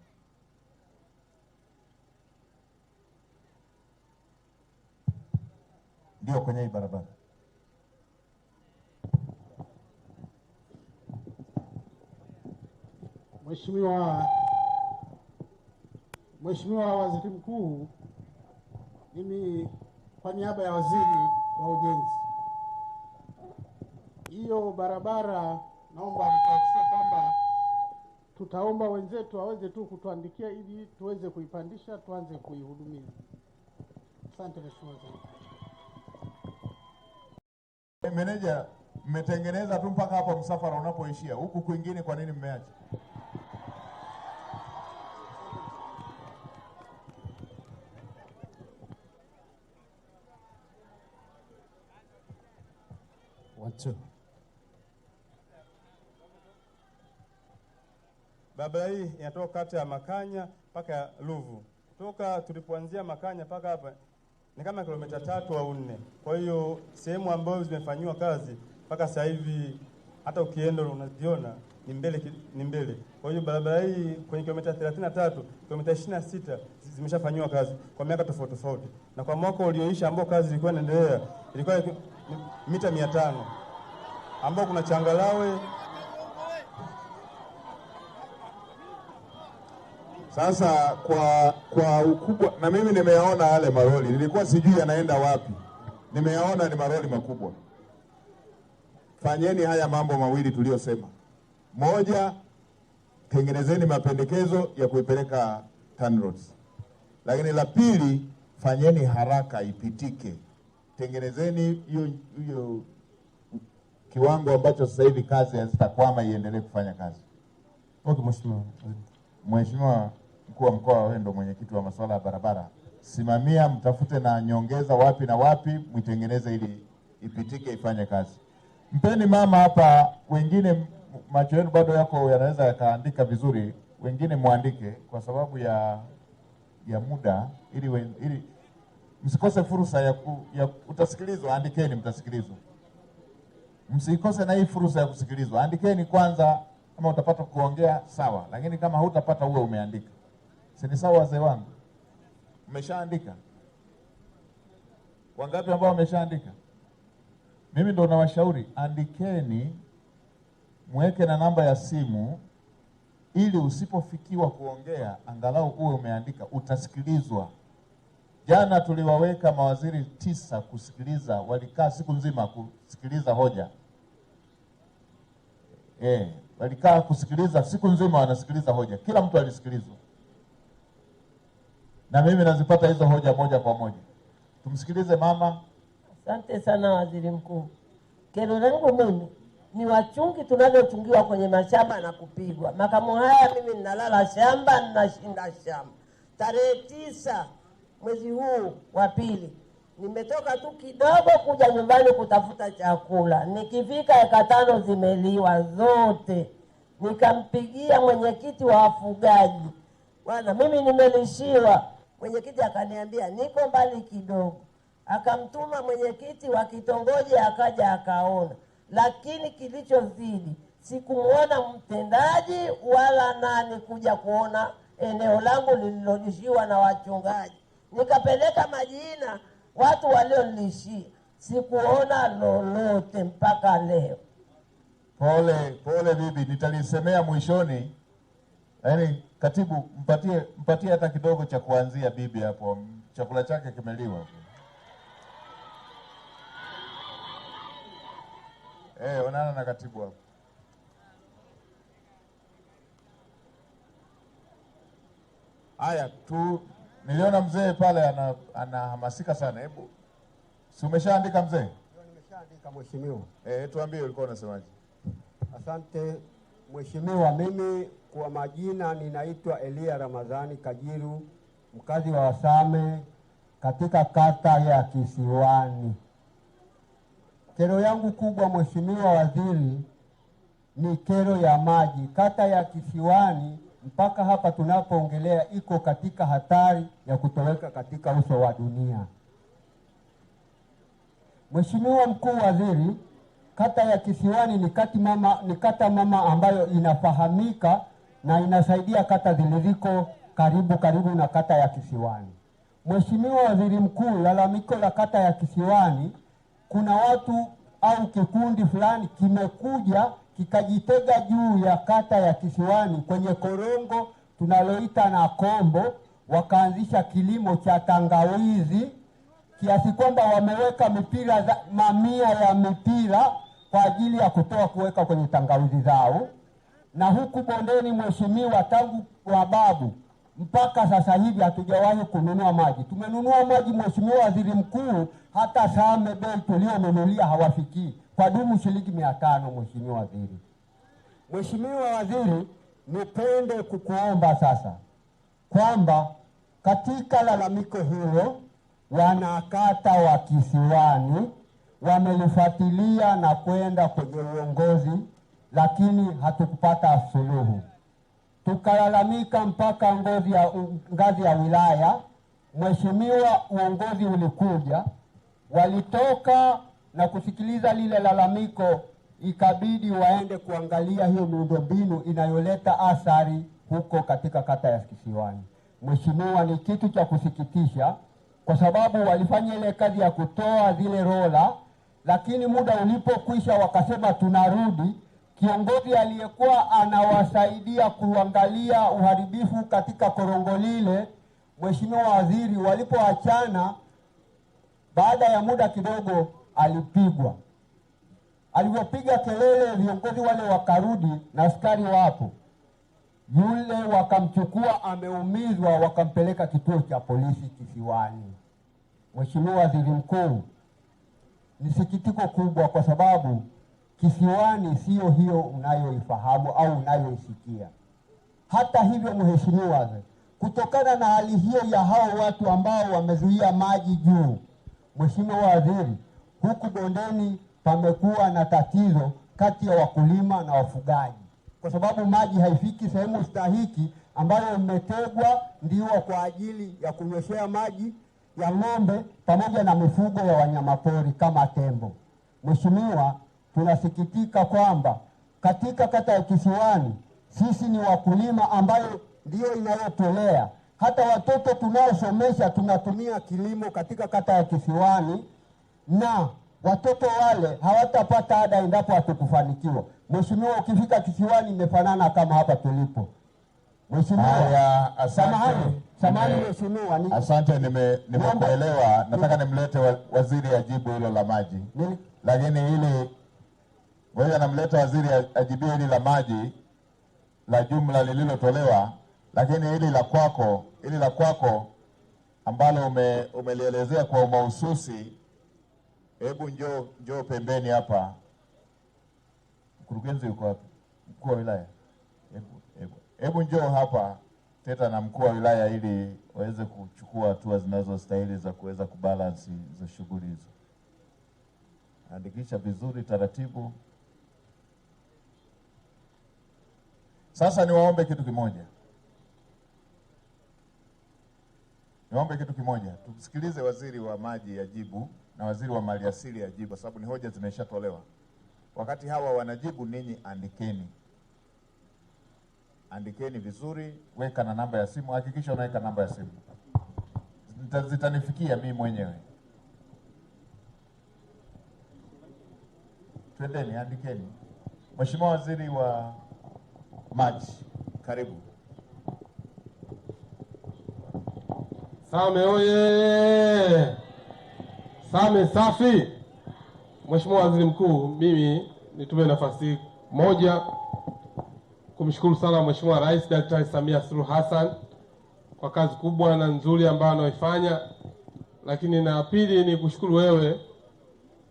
Ndio kwenye hii barabara. Mheshimiwa Waziri Mkuu, mimi kwa niaba ya Waziri wa Ujenzi, hiyo barabara naomba mhakikishe kwamba tutaomba wenzetu waweze tu kutuandikia ili tuweze kuipandisha tuanze kuihudumia. Asante Mheshimiwa Waziri. Meneja, mmetengeneza tu mpaka hapo msafara unapoishia. Huku kwingine kwa nini mmeacha? Barabara hii inatoka kata ya Makanya mpaka Ruvu. Kutoka tulipoanzia Makanya mpaka hapa ni kama kilomita 3 au 4. Kwa hiyo sehemu ambazo zimefanyiwa kazi mpaka sasa hivi hata ukienda unaziona ni mbele. Kwa hiyo barabara hii kwenye kilomita 33, kilomita 26 zimeshafanywa kazi kwa miaka tofauti. Na kwa mwaka ulioisha ambao kazi ilikuwa inaendelea ilikuwa mita 500 ambao kuna changalawe. Sasa kwa ukubwa, na mimi nimeyaona yale maroli, nilikuwa sijui yanaenda wapi. Nimeyaona ni maroli makubwa. Fanyeni haya mambo mawili tuliyosema. Moja, tengenezeni mapendekezo ya kuipeleka TANROADS. Lakini la pili, fanyeni haraka ipitike. Tengenezeni hiyo kiwango ambacho sasa hivi kazi hazitakwama, iendelee kufanya kazi. Okay, Mheshimiwa Mkuu wa Mkoa, wewe ndio mwenyekiti wa masuala ya barabara. Simamia, mtafute na nyongeza wapi na wapi, mwitengeneze ili ipitike, ifanye kazi. Mpeni mama hapa, wengine macho yenu bado yako yanaweza yakaandika vizuri, wengine muandike kwa sababu ya muda, ili msikose fursa ya utasikilizwa. Andikeni, mtasikilizwa. Msikose na hii fursa ya kusikilizwa. Andikeni kwanza, kama utapata kuongea sawa, lakini kama hutapata uwe umeandika. Si ni sawa wazee wangu? Mmeshaandika? Wangapi ambao wameshaandika? Mimi ndo nawashauri, andikeni, mweke na namba ya simu, ili usipofikiwa kuongea angalau uwe umeandika, utasikilizwa. Jana tuliwaweka mawaziri 9 kusikiliza, walikaa siku nzima kusikiliza hoja. Walikaa kusikiliza siku nzima, wanasikiliza hoja. Kila mtu alisikilizwa. Na mimi nazipata hizo hoja moja kwa moja. Tumsikilize mama. Asante sana Waziri Mkuu. Kero langu mimi ni wachungi tunavyochungiwa kwenye mashamba na kupigwa. Makamu haya mimi ninalala shamba, ninashinda shamba. Tarehe 9 mwezi huu wa pili nimetoka tu kidogo kuja nyumbani kutafuta chakula. Nikifika eka 5 zimeliwa zote. Nikampigia mwenyekiti wa wafugaji. Bwana, mimi nimelishiwa. Mwenyekiti akaniambia niko mbali kidogo. Akamtuma mwenyekiti wa kitongoji akaja akaona. Lakini kilichozidi, sikumuona mtendaji wala nani kuja kuona eneo langu lililolishiwa na wachungaji. Nikapeleka majina watu waliolishia, sikuona lolote mpaka leo. Pole bibi, nitalisemea mwishoni. Yaani katibu, mpatie hata kidogo cha kuanzia bibi hapo. Chakula chake kimeliwa. Onana na katibu hapo. Haya tu, niliona mzee pale anahamasika sana. Hebu si umeshaandika mzee? Ndio, nimeshaandika mheshimiwa. Tuambie ulikuwa unasemaje? Asante mheshimiwa, mimi kwa majina ninaitwa Elia Ramadhani Kajiru, mkazi wa Wasame katika kata ya Kisiwani. Kero yangu kubwa mheshimiwa waziri ni kero ya maji. Kata ya Kisiwani mpaka hapa tunapoongelea iko katika hatari ya kutoweka katika uso wa dunia. Mheshimiwa mkuu waziri, kata ya Kisiwani ni kata mama ambayo inafahamika na inasaidia kata zilizoko karibu na kata ya Kisiwani. Mheshimiwa waziri mkuu, lalamiko la kata ya Kisiwani, kuna watu au kikundi fulani kimekuja kikajitega juu ya kata ya Kisiwani kwenye korongo tunaloita na Kombo, wakaanzisha kilimo cha tangawizi kiasi kwamba wameweka mipira mamia ya mipira kwa ajili ya kuweka kwenye tangawizi zao. Na huku bondeni, mheshimiwa, tangu wababu mpaka sasa hivi hatujawahi kununua maji. Tumenunua maji, Mheshimiwa Waziri Mkuu, hata Same bei tulionunulia hawafikii, kwa dumu shilingi 500. Mheshimiwa Waziri, Mheshimiwa Waziri, nipende kukuomba sasa kwamba katika lalamiko hilo wanakata wa Kisiwani wamelifuatilia na kwenda kwenye uongozi, lakini hatukupata suluhu. Tukalalamika mpaka ngazi ya wilaya. Mheshimiwa, uongozi ulikuja, walitoka na kusikiliza lile lalamiko, ikabidi waende kuangalia hiyo miundombinu inayoleta athari huko katika kata ya Kisiwani. Mheshimiwa, ni kitu cha kusikitisha kwa sababu walifanya ile kazi ya kutoa zile rola, lakini muda ulipokwisha wakasema tunarudi. Kiongozi aliyekuwa anawasaidia kuangalia uharibifu katika korongo lile, Mheshimiwa Waziri, walipoachana baada ya muda kidogo alipigwa. Alipopiga kelele, viongozi wale wakarudi na askari wapo. Yule wakamchukua ameumizwa, wakampeleka kituo cha polisi Kisiwani. Mheshimiwa Waziri Mkuu, ni sikitiko kubwa kwa sababu Kisiwani sio hiyo unayoifahamu au unayoisikia. Hata hivyo, Mheshimiwa, kutokana na hali hiyo ya hao watu ambao wamezuia maji juu, Mheshimiwa Waziri, huku bondeni pamekuwa na tatizo kati ya wakulima na wafugaji, kwa sababu maji haifiki sehemu stahiki ambayo imetegwa ndio kwa ajili ya kunyweshea maji ya ng'ombe pamoja na mifugo ya wanyamapori kama tembo. Mheshimiwa, tunasikitika kwamba katika kata ya Kisiwani sisi ni wakulima ambayo ndio inayotolea. Hata watoto tunaosomesha tunatumia kilimo katika kata ya Kisiwani, na watoto wale hawatapata ada endapo hatukufanikiwa. Mheshimiwa, ukifika Kisiwani imefanana kama hapa tulipo. Mheshimiwa, samahani Mheshimiwa, asante, nimekuelewa. Nataka nimlete waziri ajibu hilo la maji. Lakini hili wewe namleta waziri ajibie hili la maji la jumla lililotolewa, lakini hili la kwako ambalo umelielezea kwa mahususi, hebu njoo pembeni hapa. Mkurugenzi yuko wapi? Mkuu wa wilaya? Hebu njoo hapa teta na mkuu wa wilaya ili waweze kuchukua hatua zinazostahili za kuweza kubalansi za shughuli hizo. Andikisha vizuri taratibu. Sasa niwaombe kitu kimoja. Tusikilize waziri wa maji ajibu na waziri wa maliasili ajibu, kwa sababu ni hoja zimeshatolewa. Wakati hawa wanajibu, ninyi andikeni vizuri, weka na namba ya simu. Hakikisha unaweka namba ya simu, zitanifikia mimi mwenyewe. Twendeni, andikeni. Mheshimiwa Waziri wa Maji, karibu. Same oye! Same safi! Mheshimiwa Waziri Mkuu, mimi nitumie nafasi moja kumshukuru sana Mheshimiwa Rais Daktari Samia Suluhu Hassan kwa kazi kubwa na nzuri ambayo anaifanya, lakini na pili ni kushukuru wewe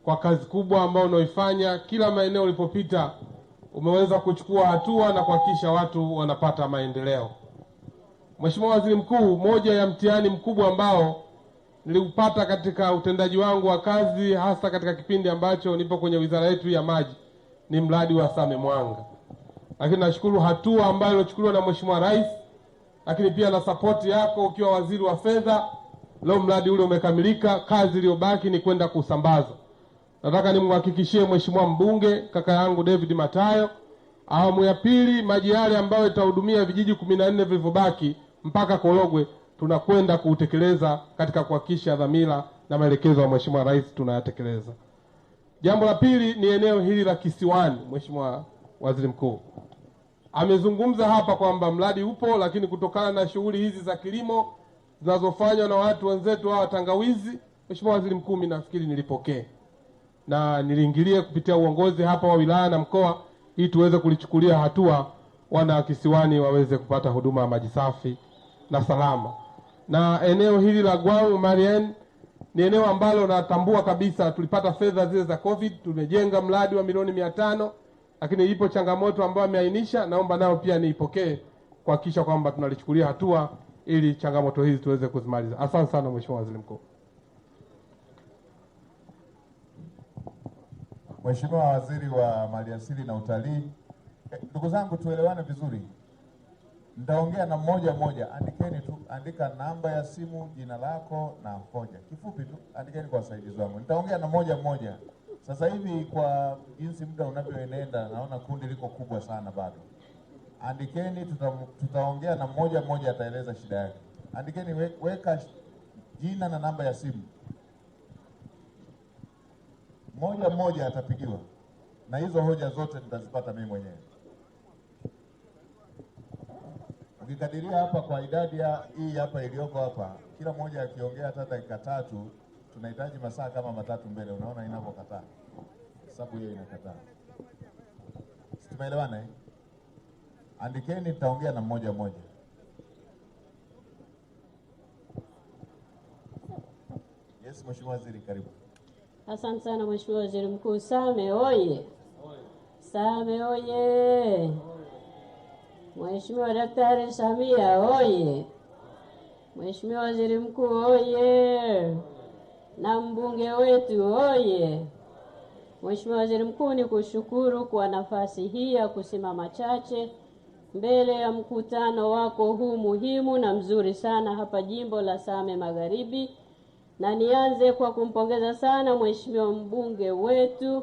kwa kazi kubwa ambayo unaifanya. Kila maeneo ulipopita umeweza kuchukua hatua na kuhakikisha watu wanapata maendeleo. Mheshimiwa Waziri Mkuu, moja ya mtihani mkubwa ambao niliupata katika utendaji wangu wa kazi, hasa katika kipindi ambacho nipo kwenye wizara yetu ya maji, ni mradi wa Same Mwanga. Lakini nashukuru hatua ambayo ilichukuliwa na Mheshimiwa Rais, lakini pia na support yako ukiwa waziri wa fedha. Leo mradi ule umekamilika, kazi iliyobaki ni kwenda kusambaza. Nataka nimhakikishie Mheshimiwa mbunge kaka yangu David Matayo, awamu ya pili maji yale ambayo itahudumia vijiji 14 vilivyobaki mpaka Korogwe tunakwenda kuutekeleza katika kuhakikisha dhamira na maelekezo ya Mheshimiwa Rais tunayatekeleza. Jambo la pili ni eneo hili la Kisiwani, Mheshimiwa Waziri Mkuu amezungumza hapa kwamba mradi upo, lakini kutokana na shughuli hizi za kilimo zinazofanywa na watu wenzetu hawa tangawizi, Mheshimiwa Waziri Mkuu, mimi nafikiri nilipokee na niliingilie kupitia uongozi hapa wa wilaya na mkoa ili tuweze kulichukulia hatua wana kisiwani waweze kupata huduma ya maji safi na salama. Na eneo hili la Gwau Marien ni eneo ambalo natambua kabisa tulipata fedha zile za COVID, tumejenga mradi wa milioni 500, lakini ipo changamoto ambayo ameainisha, naomba nao pia niipokee kuhakikisha kwamba tunalichukulia hatua ili changamoto hizi tuweze kuzimaliza. Asante sana Mheshimiwa Waziri Mkuu. Mheshimiwa Waziri wa Maliasili na Utalii, ndugu zangu tuelewane vizuri. Nitaongea na mmoja, andikeni tu, andika namba ya simu, jina lako na hoja. Kifupi tu, andikeni kwa wasaidizi wangu. Nitaongea na mmoja. Sasa hivi kwa jinsi muda unavyoenenda naona kundi liko kubwa sana bado. Andikeni, tutaongea na mmoja ataeleza shida yake. Andikeni, weka jina na namba ya simu. Mmoja atapigiwa. Na hizo hoja zote nitazipata mimi mwenyewe. Ukikadiria hapa kwa idadi hii hapa iliyoko hapa, kila mmoja akiongea hata dakika 3, tunahitaji masaa kama 3 mbele. Unaona inapokataa. Sababu hiyo inakataa. Tumeelewana eh? Andikeni, nitaongea na mmoja. Yes, Mheshimiwa Waziri, karibu. Asante sana Mheshimiwa Waziri Mkuu. Same oye! Same oye! Mheshimiwa Daktari Samia oye! Mheshimiwa Waziri Mkuu oye! Na mbunge wetu oye! Mheshimiwa Waziri Mkuu, ni kushukuru kwa nafasi hii ya kusimama chache mbele ya mkutano wako huu muhimu na mzuri sana hapa jimbo la Same Magharibi. Na nianze kwa kumpongeza sana Mheshimiwa mbunge wetu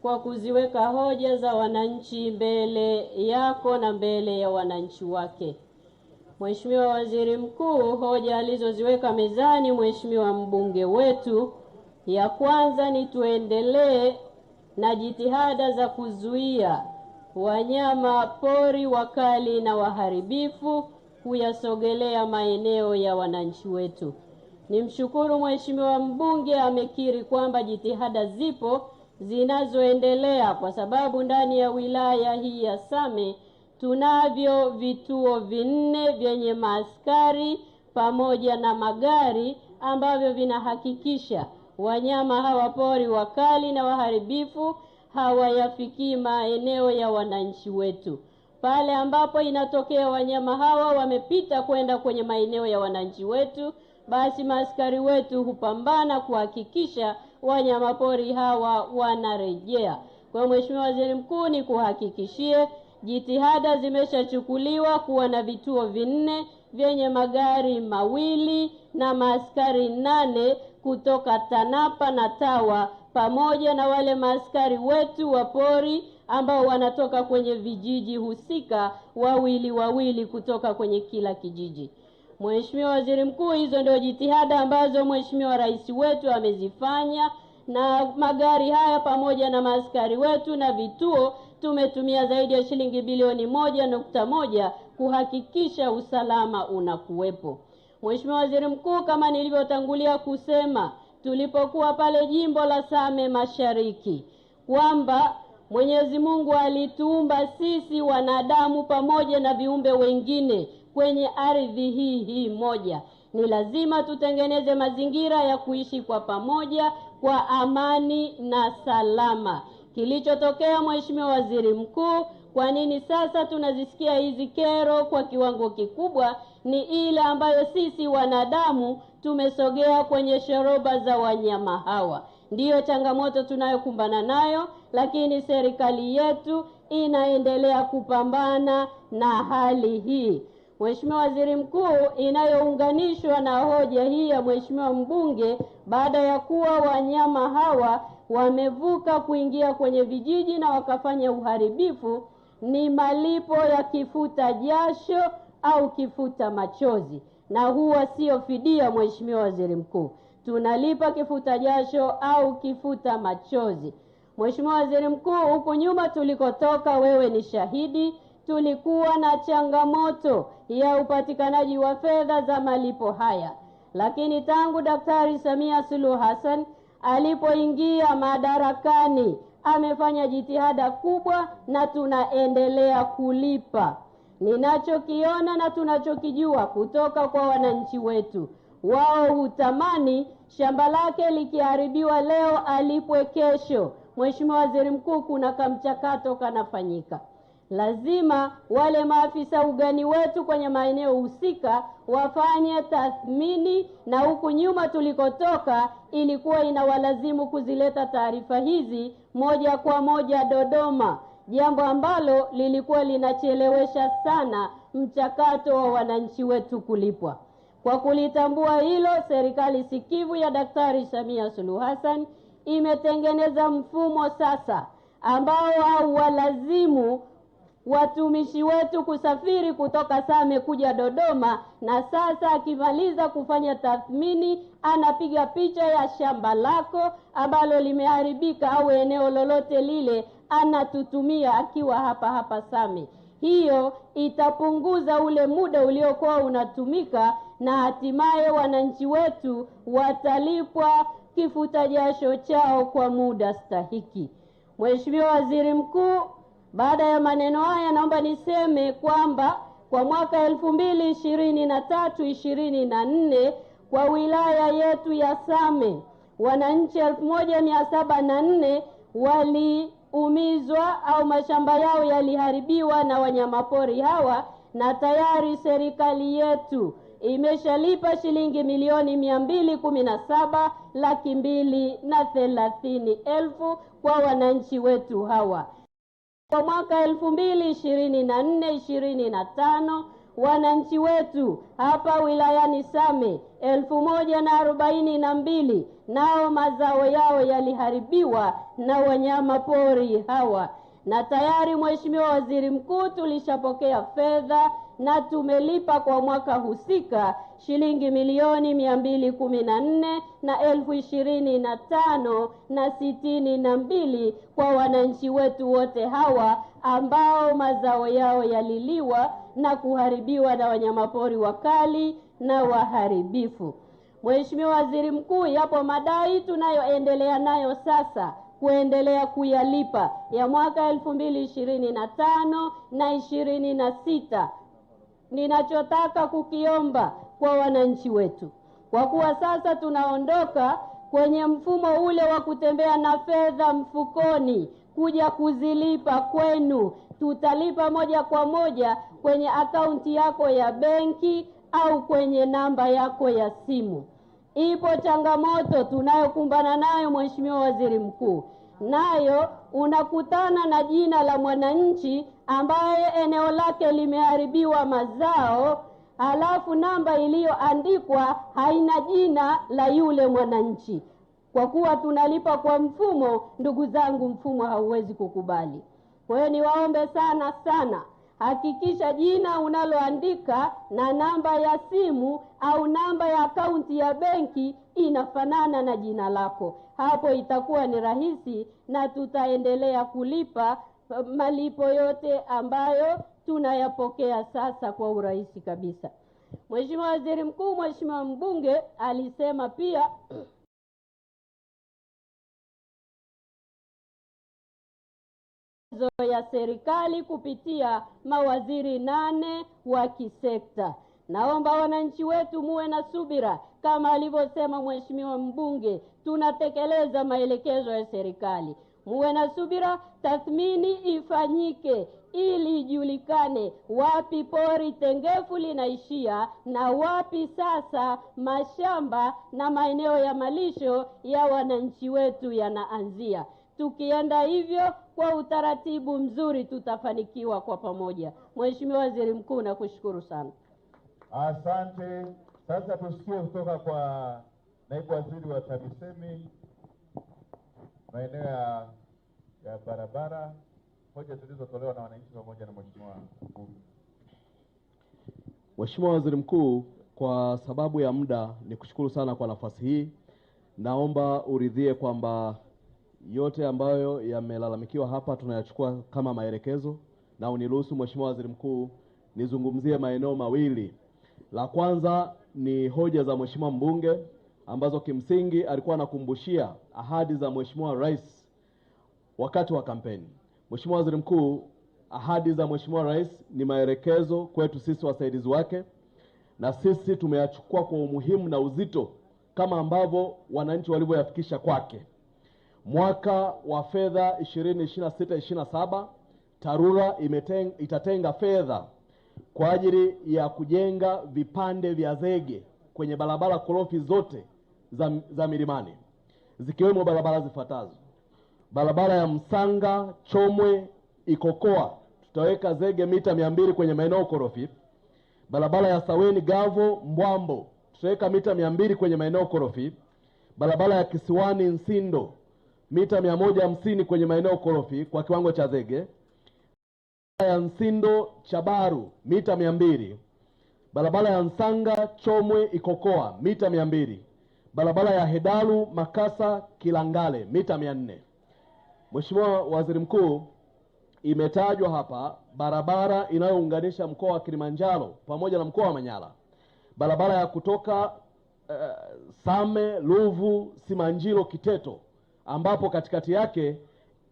kwa kuziweka hoja za wananchi mbele yako na mbele ya wananchi wake. Mheshimiwa Waziri Mkuu, hoja alizoziweka mezani Mheshimiwa mbunge wetu, ya kwanza ni tuendelee na jitihada za kuzuia wanyama pori wakali na waharibifu kuyasogelea maeneo ya wananchi wetu. Nimshukuru Mheshimiwa mbunge amekiri kwamba jitihada zipo zinazoendelea, kwa sababu ndani ya wilaya hii ya Same tunavyo vituo 4 vyenye maaskari pamoja na magari ambavyo vinahakikisha wanyama hawa pori wakali na waharibifu hawayafikii maeneo ya wananchi wetu. Pale ambapo inatokea wanyama hawa wamepita kwenda kwenye maeneo ya wananchi wetu, basi maaskari wetu hupambana kuhakikisha wanyama pori hawa wanarejea. Kwa Mheshimiwa Waziri Mkuu, ni kuhakikishie jitihada zimeshachukuliwa kuwa na vituo 4 vyenye magari 2 na maaskari 8 kutoka TANAPA na TAWA, pamoja na wale maaskari wetu wa pori ambao wanatoka kwenye vijiji husika wawili kutoka kwenye kila kijiji. Mheshimiwa Waziri Mkuu, hizo ndio jitihada ambazo Mheshimiwa Rais wetu amezifanya, na magari haya pamoja na maaskari wetu na vituo tumetumia zaidi ya shilingi bilioni 1.1 kuhakikisha usalama unakuwepo. Mheshimiwa Waziri Mkuu, kama nilivyotangulia kusema tulipokuwa pale jimbo la Same Mashariki, kwamba Mwenyezi Mungu alituumba sisi wanadamu pamoja na viumbe wengine kwenye ardhi hii moja. Ni lazima tutengeneze mazingira ya kuishi kwa pamoja kwa amani na salama. Kilichotokea Mheshimiwa Waziri Mkuu, kwa nini sasa tunazisikia hizi kero kwa kiwango kikubwa, ni ile ambayo sisi wanadamu tumesogea kwenye shoroba za wanyama hawa. Ndiyo changamoto tunayokumbana nayo, lakini serikali yetu inaendelea kupambana na hali hii. Mheshimiwa Waziri Mkuu, inayounganishwa na hoja hii ya Mheshimiwa mbunge, baada ya kuwa wanyama hawa wamevuka kuingia kwenye vijiji na wakafanya uharibifu, ni malipo ya kifuta jasho au kifuta machozi, na huwa sio fidia. Mheshimiwa Waziri Mkuu, tunalipa kifuta jasho au kifuta machozi. Mheshimiwa Waziri Mkuu, huku nyuma tulikotoka, wewe ni shahidi, tulikuwa na changamoto ya upatikanaji wa fedha za malipo haya, lakini tangu Daktari Samia Suluhu Hassan alipoingia madarakani amefanya jitihada kubwa na tunaendelea kulipa. Ninachokiona na tunachokijua kutoka kwa wananchi wetu, wao hutamani shamba lake likiharibiwa leo alipwe kesho. Mheshimiwa Waziri Mkuu, kuna kamchakato kanafanyika. Lazima wale maafisa ugani wetu kwenye maeneo husika wafanye tathmini, na huku nyuma tulikotoka ilikuwa inawalazimu kuzileta taarifa hizi moja kwa moja Dodoma, jambo ambalo lilikuwa linachelewesha sana mchakato wa wananchi wetu kulipwa. Kwa kulitambua hilo, serikali sikivu ya Daktari Samia Suluhu Hassan imetengeneza mfumo sasa ambao hauwalazimu watumishi wetu kusafiri kutoka Same kuja Dodoma, na sasa akimaliza kufanya tathmini anapiga picha ya shamba lako ambalo limeharibika au eneo lolote lile, anatutumia akiwa hapa Same. Hiyo itapunguza ule muda uliokuwa unatumika, na hatimaye wananchi wetu watalipwa kifuta jasho chao kwa muda stahiki. Mheshimiwa Waziri Mkuu, baada ya maneno haya naomba niseme kwamba kwa mwaka 2023-24 kwa wilaya yetu ya Same wananchi 1704 waliumizwa au mashamba yao yaliharibiwa na wanyamapori hawa, na tayari serikali yetu imeshalipa shilingi milioni 217,230,000 kwa wananchi wetu hawa. Kwa mwaka 2024-25 wananchi wetu hapa wilayani Same 1042 nao mazao yao yaliharibiwa na wanyama pori hawa, na tayari Mheshimiwa Waziri Mkuu tulishapokea fedha na tumelipa kwa mwaka husika shilingi milioni 214,025,62 kwa wananchi wetu wote hawa ambao mazao yao yaliliwa na kuharibiwa na wanyamapori wakali na waharibifu. Mheshimiwa Waziri Mkuu, yapo madai tunayoendelea nayo sasa kuendelea kuyalipa ya mwaka 2025 na 26. Ninachotaka kukiomba kwa wananchi wetu, kwa kuwa sasa tunaondoka kwenye mfumo ule wa kutembea na fedha mfukoni kuja kuzilipa kwenu, tutalipa moja kwa moja kwenye akaunti yako ya benki au kwenye namba yako ya simu. Ipo changamoto tunayokumbana nayo Mheshimiwa Waziri Mkuu, nayo unakutana na jina la mwananchi ambaye eneo lake limeharibiwa mazao, halafu namba iliyoandikwa haina jina la yule mwananchi. Kwa kuwa tunalipa kwa mfumo, ndugu zangu, mfumo hauwezi kukubali. Kwa hiyo niwaombe sana sana, hakikisha jina unaloandika na namba ya simu au namba ya akaunti ya benki inafanana na jina lako. Hapo itakuwa ni rahisi na tutaendelea kulipa malipo yote ambayo tunayapokea sasa kwa urahisi kabisa. Mheshimiwa Waziri Mkuu, Mheshimiwa mbunge alisema pia ya serikali kupitia mawaziri 8 wa kisekta. Naomba wananchi wetu muwe na subira, kama alivyosema Mheshimiwa mbunge, tunatekeleza maelekezo ya serikali. Muwe na subira, tathmini ifanyike ili ijulikane wapi pori tengefu linaishia na wapi sasa mashamba na maeneo ya malisho ya wananchi wetu yanaanzia. Tukienda hivyo kwa utaratibu mzuri tutafanikiwa kwa pamoja. Mheshimiwa Waziri Mkuu, nakushukuru sana. Asante. Sasa tusikie kutoka kwa Naibu Waziri wa TAMISEMI maeneo ya barabara, hoja zilizotolewa na wananchi pamoja na Mheshimiwa mbunge. Mheshimiwa Waziri Mkuu, kwa sababu ya muda nikushukuru sana kwa nafasi hii. Naomba uridhie kwamba yote ambayo yamelalamikiwa hapa tunayachukua kama maelekezo, na uniruhusu Mheshimiwa Waziri Mkuu nizungumzie maeneo mawili. La kwanza ni hoja za Mheshimiwa mbunge ambazo kimsingi alikuwa anakumbushia ahadi za Mheshimiwa Rais wakati wa kampeni. Mheshimiwa Waziri Mkuu, ahadi za Mheshimiwa Rais ni maelekezo kwetu sisi wasaidizi wake, na sisi tumeyachukua kwa umuhimu na uzito kama ambavyo wananchi walivyoyafikisha kwake. Mwaka wa fedha 2026/27 TARURA itatenga fedha kwa ajili ya kujenga vipande vya zege kwenye barabara korofi zote za milimani, zikiwemo barabara zifuatazo: barabara ya Msanga Chomwe Ikokoa, tutaweka zege mita 200 kwenye maeneo korofi. Barabara ya Saweni Gavo Mbwambo, tutaweka mita 200 kwenye maeneo korofi. Barabara ya Kisiwani Nsindo, mita 150 kwenye maeneo korofi kwa kiwango cha zege. Barabara ya Nsindo Chabaru, mita 200. Barabara ya Nsanga Chomwe Ikokoa, mita 200. Barabara ya Hedalu Makasa Kilangale, mita 400. Mheshimiwa Waziri Mkuu, imetajwa hapa barabara inayounganisha mkoa wa Kilimanjaro pamoja na mkoa wa Manyara. Barabara ya kutoka Same, Ruvu, Simanjiro, Kiteto, ambapo katikati yake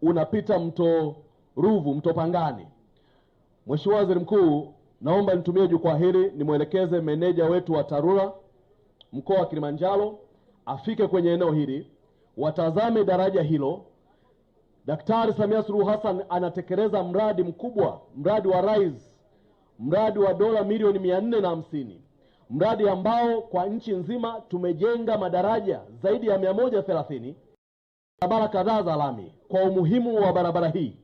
unapita mto Ruvu, mto Pangani. Mheshimiwa Waziri Mkuu, naomba nitumie jukwaa hili nimwelekeze meneja wetu wa TARURA mkoa wa Kilimanjaro afike kwenye eneo hili, watazame daraja hilo. Daktari Samia Suluhu Hassan anatekeleza mradi mkubwa, mradi wa RISE, mradi wa dola milioni 450, mradi ambao kwa nchi nzima tumejenga madaraja zaidi ya 130, barabara kadhaa za lami. Kwa umuhimu wa barabara hii,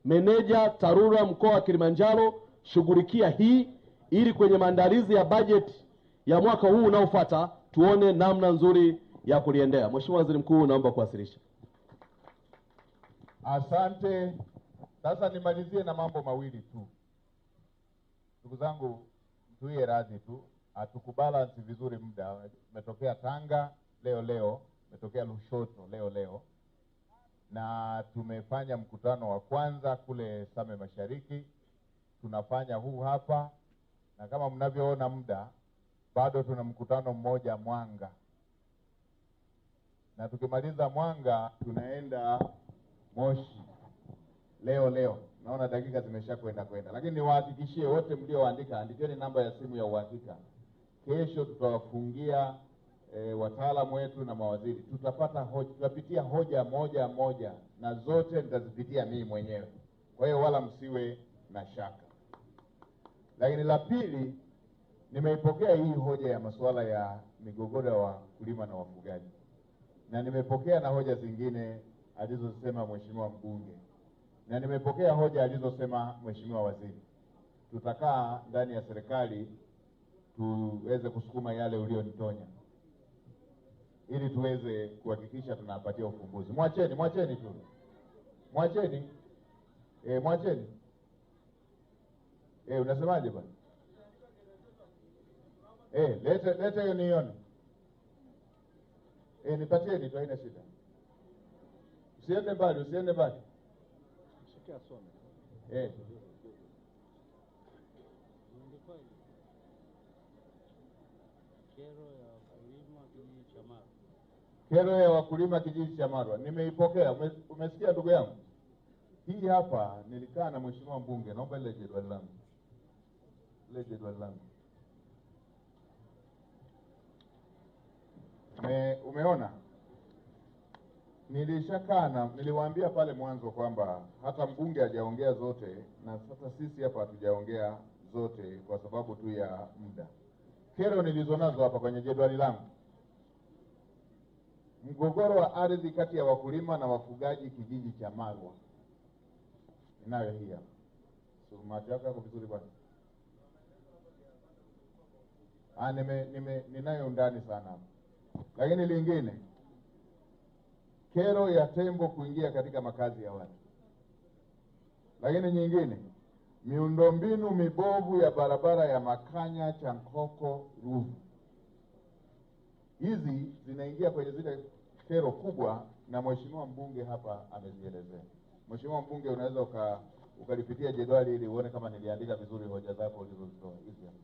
meneja TARURA mkoa wa Kilimanjaro, shughulikia hii ili kwenye maandalizi ya bajeti ya mwaka huu unaofuata tuone namna nzuri ya kuliendea. Mheshimiwa Waziri Mkuu, naomba kuwasilisha. Asante. Sasa nimalizie na mambo mawili tu. Ndugu zangu, tuwe radhi tu, hatukubalance vizuri muda. Umetokea Tanga leo, umetokea Lushoto leo, na tumefanya mkutano wa kwanza kule Same Mashariki, tunafanya huu hapa, na kama mnavyoona muda bado tuna mkutano mmoja Mwanga, na tukimaliza Mwanga tunaenda Moshi leo. Naona dakika zimesha kwenda, lakini niwahakikishie wote mlioandika, andikeni namba ya simu ya uhakika. Kesho tutawafungia wataalamu wetu na mawaziri, tutapitia hoja moja na zote nitazipitia mimi mwenyewe, kwa hiyo wala msiwe na shaka. Lakini la pili, nimeipokea hii hoja ya masuala ya migogoro ya wakulima na wafugaji, na nimepokea na hoja zingine alizosema Mheshimiwa mbunge, na nimepokea hoja alizosema Mheshimiwa waziri. Tutakaa ndani ya serikali tuweze kusukuma yale ulionitonya ili tuweze kuhakikisha tunapatia ufumbuzi. Mwacheni tu. Mwacheni. Unasemaje bwana? Leta hiyo nione. Nipatieni tu, haina shida. Usiende mbali. Shikia some. Kero ya wakulima kijiji cha Marwa. Nimeipokea. Umesikia ndugu yangu? Hii hapa nilikaa na Mheshimiwa mbunge, naomba ile jedwali langu. Umeona? Nilishakaa, niliwaambia pale mwanzo kwamba hata mbunge hajaongea zote, na sasa sisi hapa hatujaongea zote kwa sababu tu ya muda. Kero nilizonazo hapa kwenye jedwali langu: mgogoro wa ardhi kati ya wakulima na wafugaji kijiji cha Marwa. Ninayo hii hapa. Macho yako vizuri bwana. Ninayo ndani sana hapa. Lakini lingine, kero ya tembo kuingia katika makazi ya watu. Lakini nyingine, miundombinu mibovu ya barabara ya Makanya Chankoko Ruvu. Hizi zinaingia kwenye zile kero kubwa na mheshimiwa mbunge hapa amezielezea. Mheshimiwa mbunge, unaweza ukalipitia jedwali ili uone kama niliandika vizuri hoja zako ulizozitoa hizi hapa.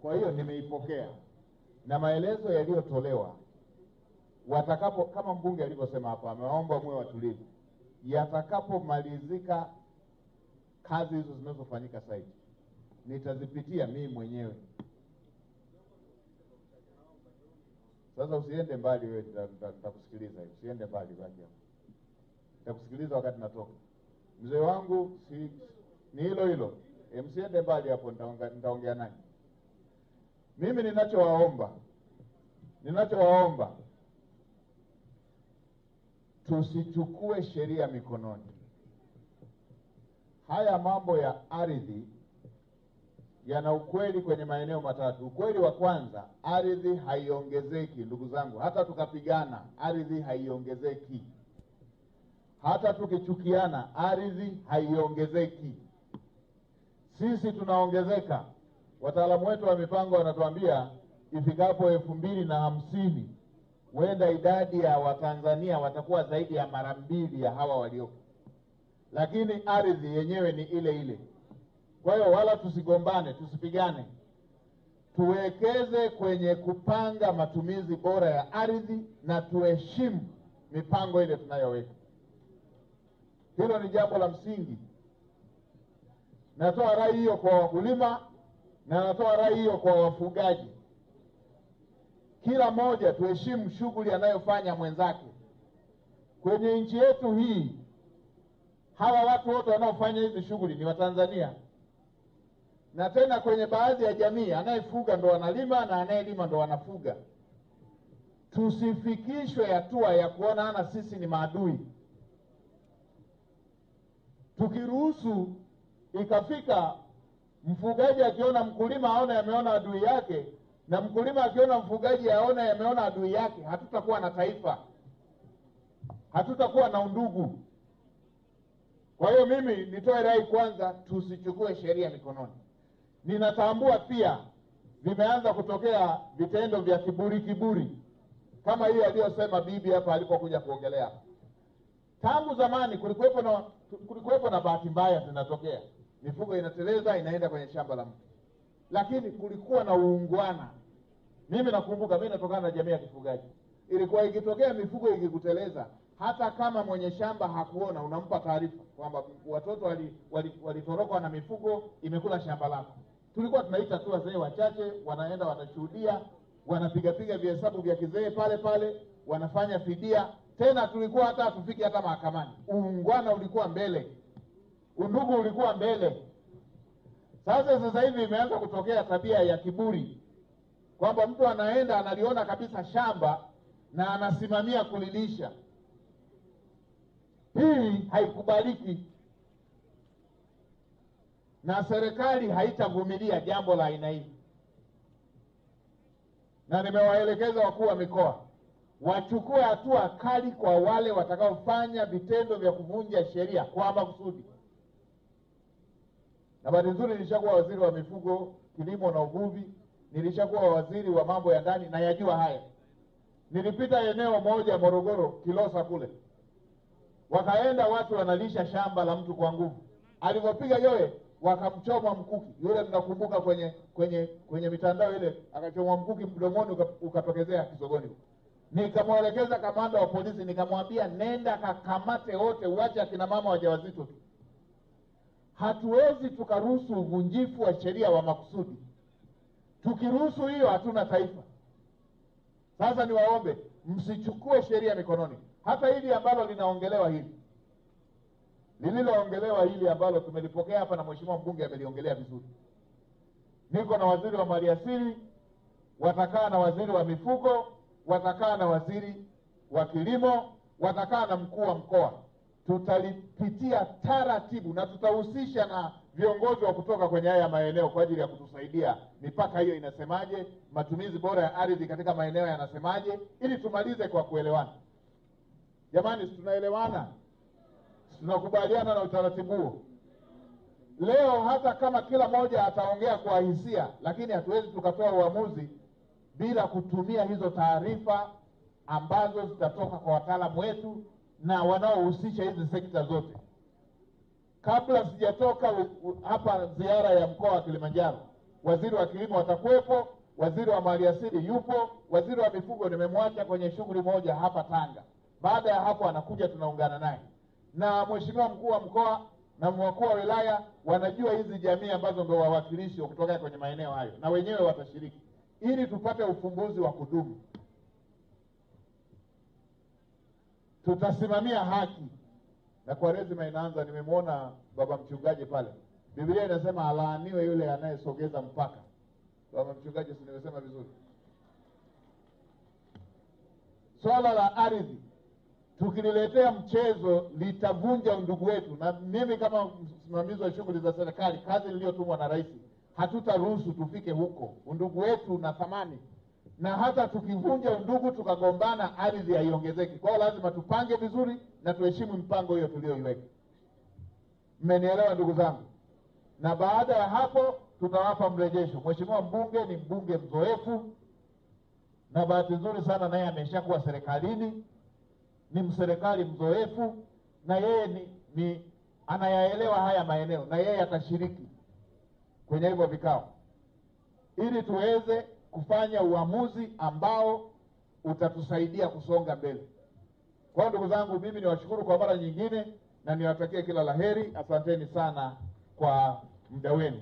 Kwa hiyo nimeipokea na maelezo yaliyotolewa watakapo, kama mbunge alivyosema hapa, ameomba muwe watulivu. Yatakapomalizika kazi hizo zinazofanyika site, nitazipitia mimi mwenyewe. Sasa usiende mbali wewe, nitakusikiliza hiyo. Usiende mbali baki hapo. Nitakusikiliza wakati natoka. Mzee wangu ni hilo hilo. Msiende mbali hapo, nitaongea nanyi. Mimi ninachowaomba tusichukue sheria mikononi. Haya mambo ya ardhi yana ukweli kwenye maeneo matatu. Ukweli wa kwanza, ardhi haiongezeki ndugu zangu. Hata tukapigana, ardhi haiongezeki. Hata tukichukiana, ardhi haiongezeki. Sisi tunaongezeka. Wataalamu wetu wa mipango wanatuambia ifikapo 2050 huenda idadi ya Watanzania watakuwa zaidi ya mara 2 ya hawa walioko. Lakini ardhi yenyewe ni ile ile. Kwa hiyo wala tusigombane, tusipigane. Tuwekeze kwenye kupanga matumizi bora ya ardhi na tuheshimu mipango ile tunayoweka. Hilo ni jambo la msingi. Natoa rai hiyo kwa wakulima na natoa rai hiyo kwa wafugaji. Kila mmoja tuheshimu shughuli anayofanya mwenzake. Kwenye nchi yetu hii, hawa watu wote wanaofanya hizi shughuli ni Watanzania. Na tena kwenye baadhi ya jamii, anayefuga ndo analima na anayelima ndo anafuga. Tusifikishwe hatua ya kuonana sisi ni maadui. Tukiruhusu ikafika mfugaji akiona mkulima aone ameona adui yake, na mkulima akiona mfugaji aone ameona adui yake, hatutakuwa na taifa, hatutakuwa na undugu. Kwa hiyo mimi nitoe rai kwanza, tusichukue sheria mikononi. Ninatambua pia vimeanza kutokea vitendo vya kiburi kama hiyo aliyosema bibi hapa alipokuja kuongelea. Tangu zamani kulikuwepo na bahati mbaya zinatokea. Mifugo inateleza inaenda kwenye shamba la mtu. Lakini kulikuwa na uungwana. Mimi nakumbuka, mimi natokana na jamii ya kifugaji. Ilikuwa ikitokea mifugo ikikuteleza, hata kama mwenye shamba hakuona, unampa taarifa kwamba watoto walitorokwa na mifugo imekula shamba lako. Tulikuwa tunaita tu wazee wachache, wanaenda wanashuhudia, wanapiga vihesabu vya kizee pale, wanafanya fidia. Tena tulikuwa hata hatufiki hata mahakamani. Uungwana ulikuwa mbele. Undugu ulikuwa mbele. Sasa hivi imeanza kutokea tabia ya kiburi, kwamba mtu anaenda analiona kabisa shamba na anasimamia kulilisha. Hii haikubaliki. Na serikali haitavumilia jambo la aina hii. Na nimewaelekeza wakuu wa mikoa wachukue hatua kali kwa wale watakaofanya vitendo vya kuvunja sheria kwa makusudi. Na bahati nzuri nilishakuwa waziri wa mifugo, kilimo na uvuvi, nilishakuwa waziri wa mambo ya ndani na yajua haya. Nilipita eneo moja Morogoro, Kilosa kule. Wakaenda watu wanalisha shamba la mtu kwa nguvu. Alipopiga yoye wakamchoma mkuki. Yule mnakumbuka kwenye mitandao ile, akachomwa mkuki mdomoni ukatokezea kisogoni. Nikamwelekeza kamanda wa polisi, nikamwambia nenda kakamate wote, uache akina mama wajawazito tu. Hatuwezi tukaruhusu uvunjifu wa sheria wa makusudi. Tukiruhusu hiyo hatuna taifa. Sasa niwaombe msichukue sheria mikononi. Hata hili ambalo linaongelewa lililoongelewa hili ambalo tumelipokea hapa na mheshimiwa mbunge ameliongelea vizuri. Niko na waziri wa maliasili, watakaa na waziri wa mifugo, watakaa na waziri wa kilimo, watakaa na mkuu wa mkoa. Tutalipitia taratibu na tutahusisha na viongozi wa kutoka kwenye haya maeneo kwa ajili ya kutusaidia mipaka hiyo inasemaje, matumizi bora ya ardhi katika maeneo yanasemaje, ili tumalize kwa kuelewana. Jamani, tunaelewana? Tunakubaliana na utaratibu huo? Leo hata kama kila mmoja ataongea kwa hisia, lakini hatuwezi tukatoa uamuzi bila kutumia hizo taarifa ambazo zitatoka kwa wataalamu wetu na wanaohusisha hizi sekta zote. Kabla sijatoka hapa ziara ya mkoa wa Kilimanjaro, waziri wa kilimo atakuwepo, waziri wa maliasili yupo, waziri wa mifugo nimemwacha kwenye shughuli moja hapa Tanga. Baada ya hapo anakuja tunaungana naye, na mheshimiwa mkuu wa mkoa na mkuu wa wilaya wanajua hizi jamii ambazo ndio wawakilishi kutoka kwenye maeneo hayo, na wenyewe watashiriki ili tupate ufumbuzi wa kudumu. Tutasimamia haki, na kwa rezima inaanza. Nimemwona baba mchungaji pale, Biblia inasema alaaniwe yule anayesogeza mpaka. Baba mchungaji, si nimesema vizuri? Swala la ardhi tukililetea mchezo litavunja undugu wetu, na mimi kama msimamizi wa shughuli za serikali, kazi niliyotumwa na rais, hatutaruhusu tufike huko. Undugu wetu na thamani, na hata tukivunja undugu tukagombana, ardhi haiongezeki. Kwa hiyo lazima tupange vizuri na tuheshimu mpango hiyo tulioiweka. Mmenielewa ndugu zangu? Na baada ya hapo tutawapa mrejesho. Mheshimiwa mbunge ni mbunge mzoefu, na bahati nzuri sana naye ameshakuwa serikalini, ni mserikali mzoefu, na yeye ni anayaelewa haya maeneo, na yeye atashiriki kwenye hivyo vikao ili tuweze kufanya uamuzi ambao utatusaidia kusonga mbele. Kwa ndugu zangu, mimi niwashukuru kwa mara nyingine na niwatakie kila laheri. Asanteni sana kwa muda wenu.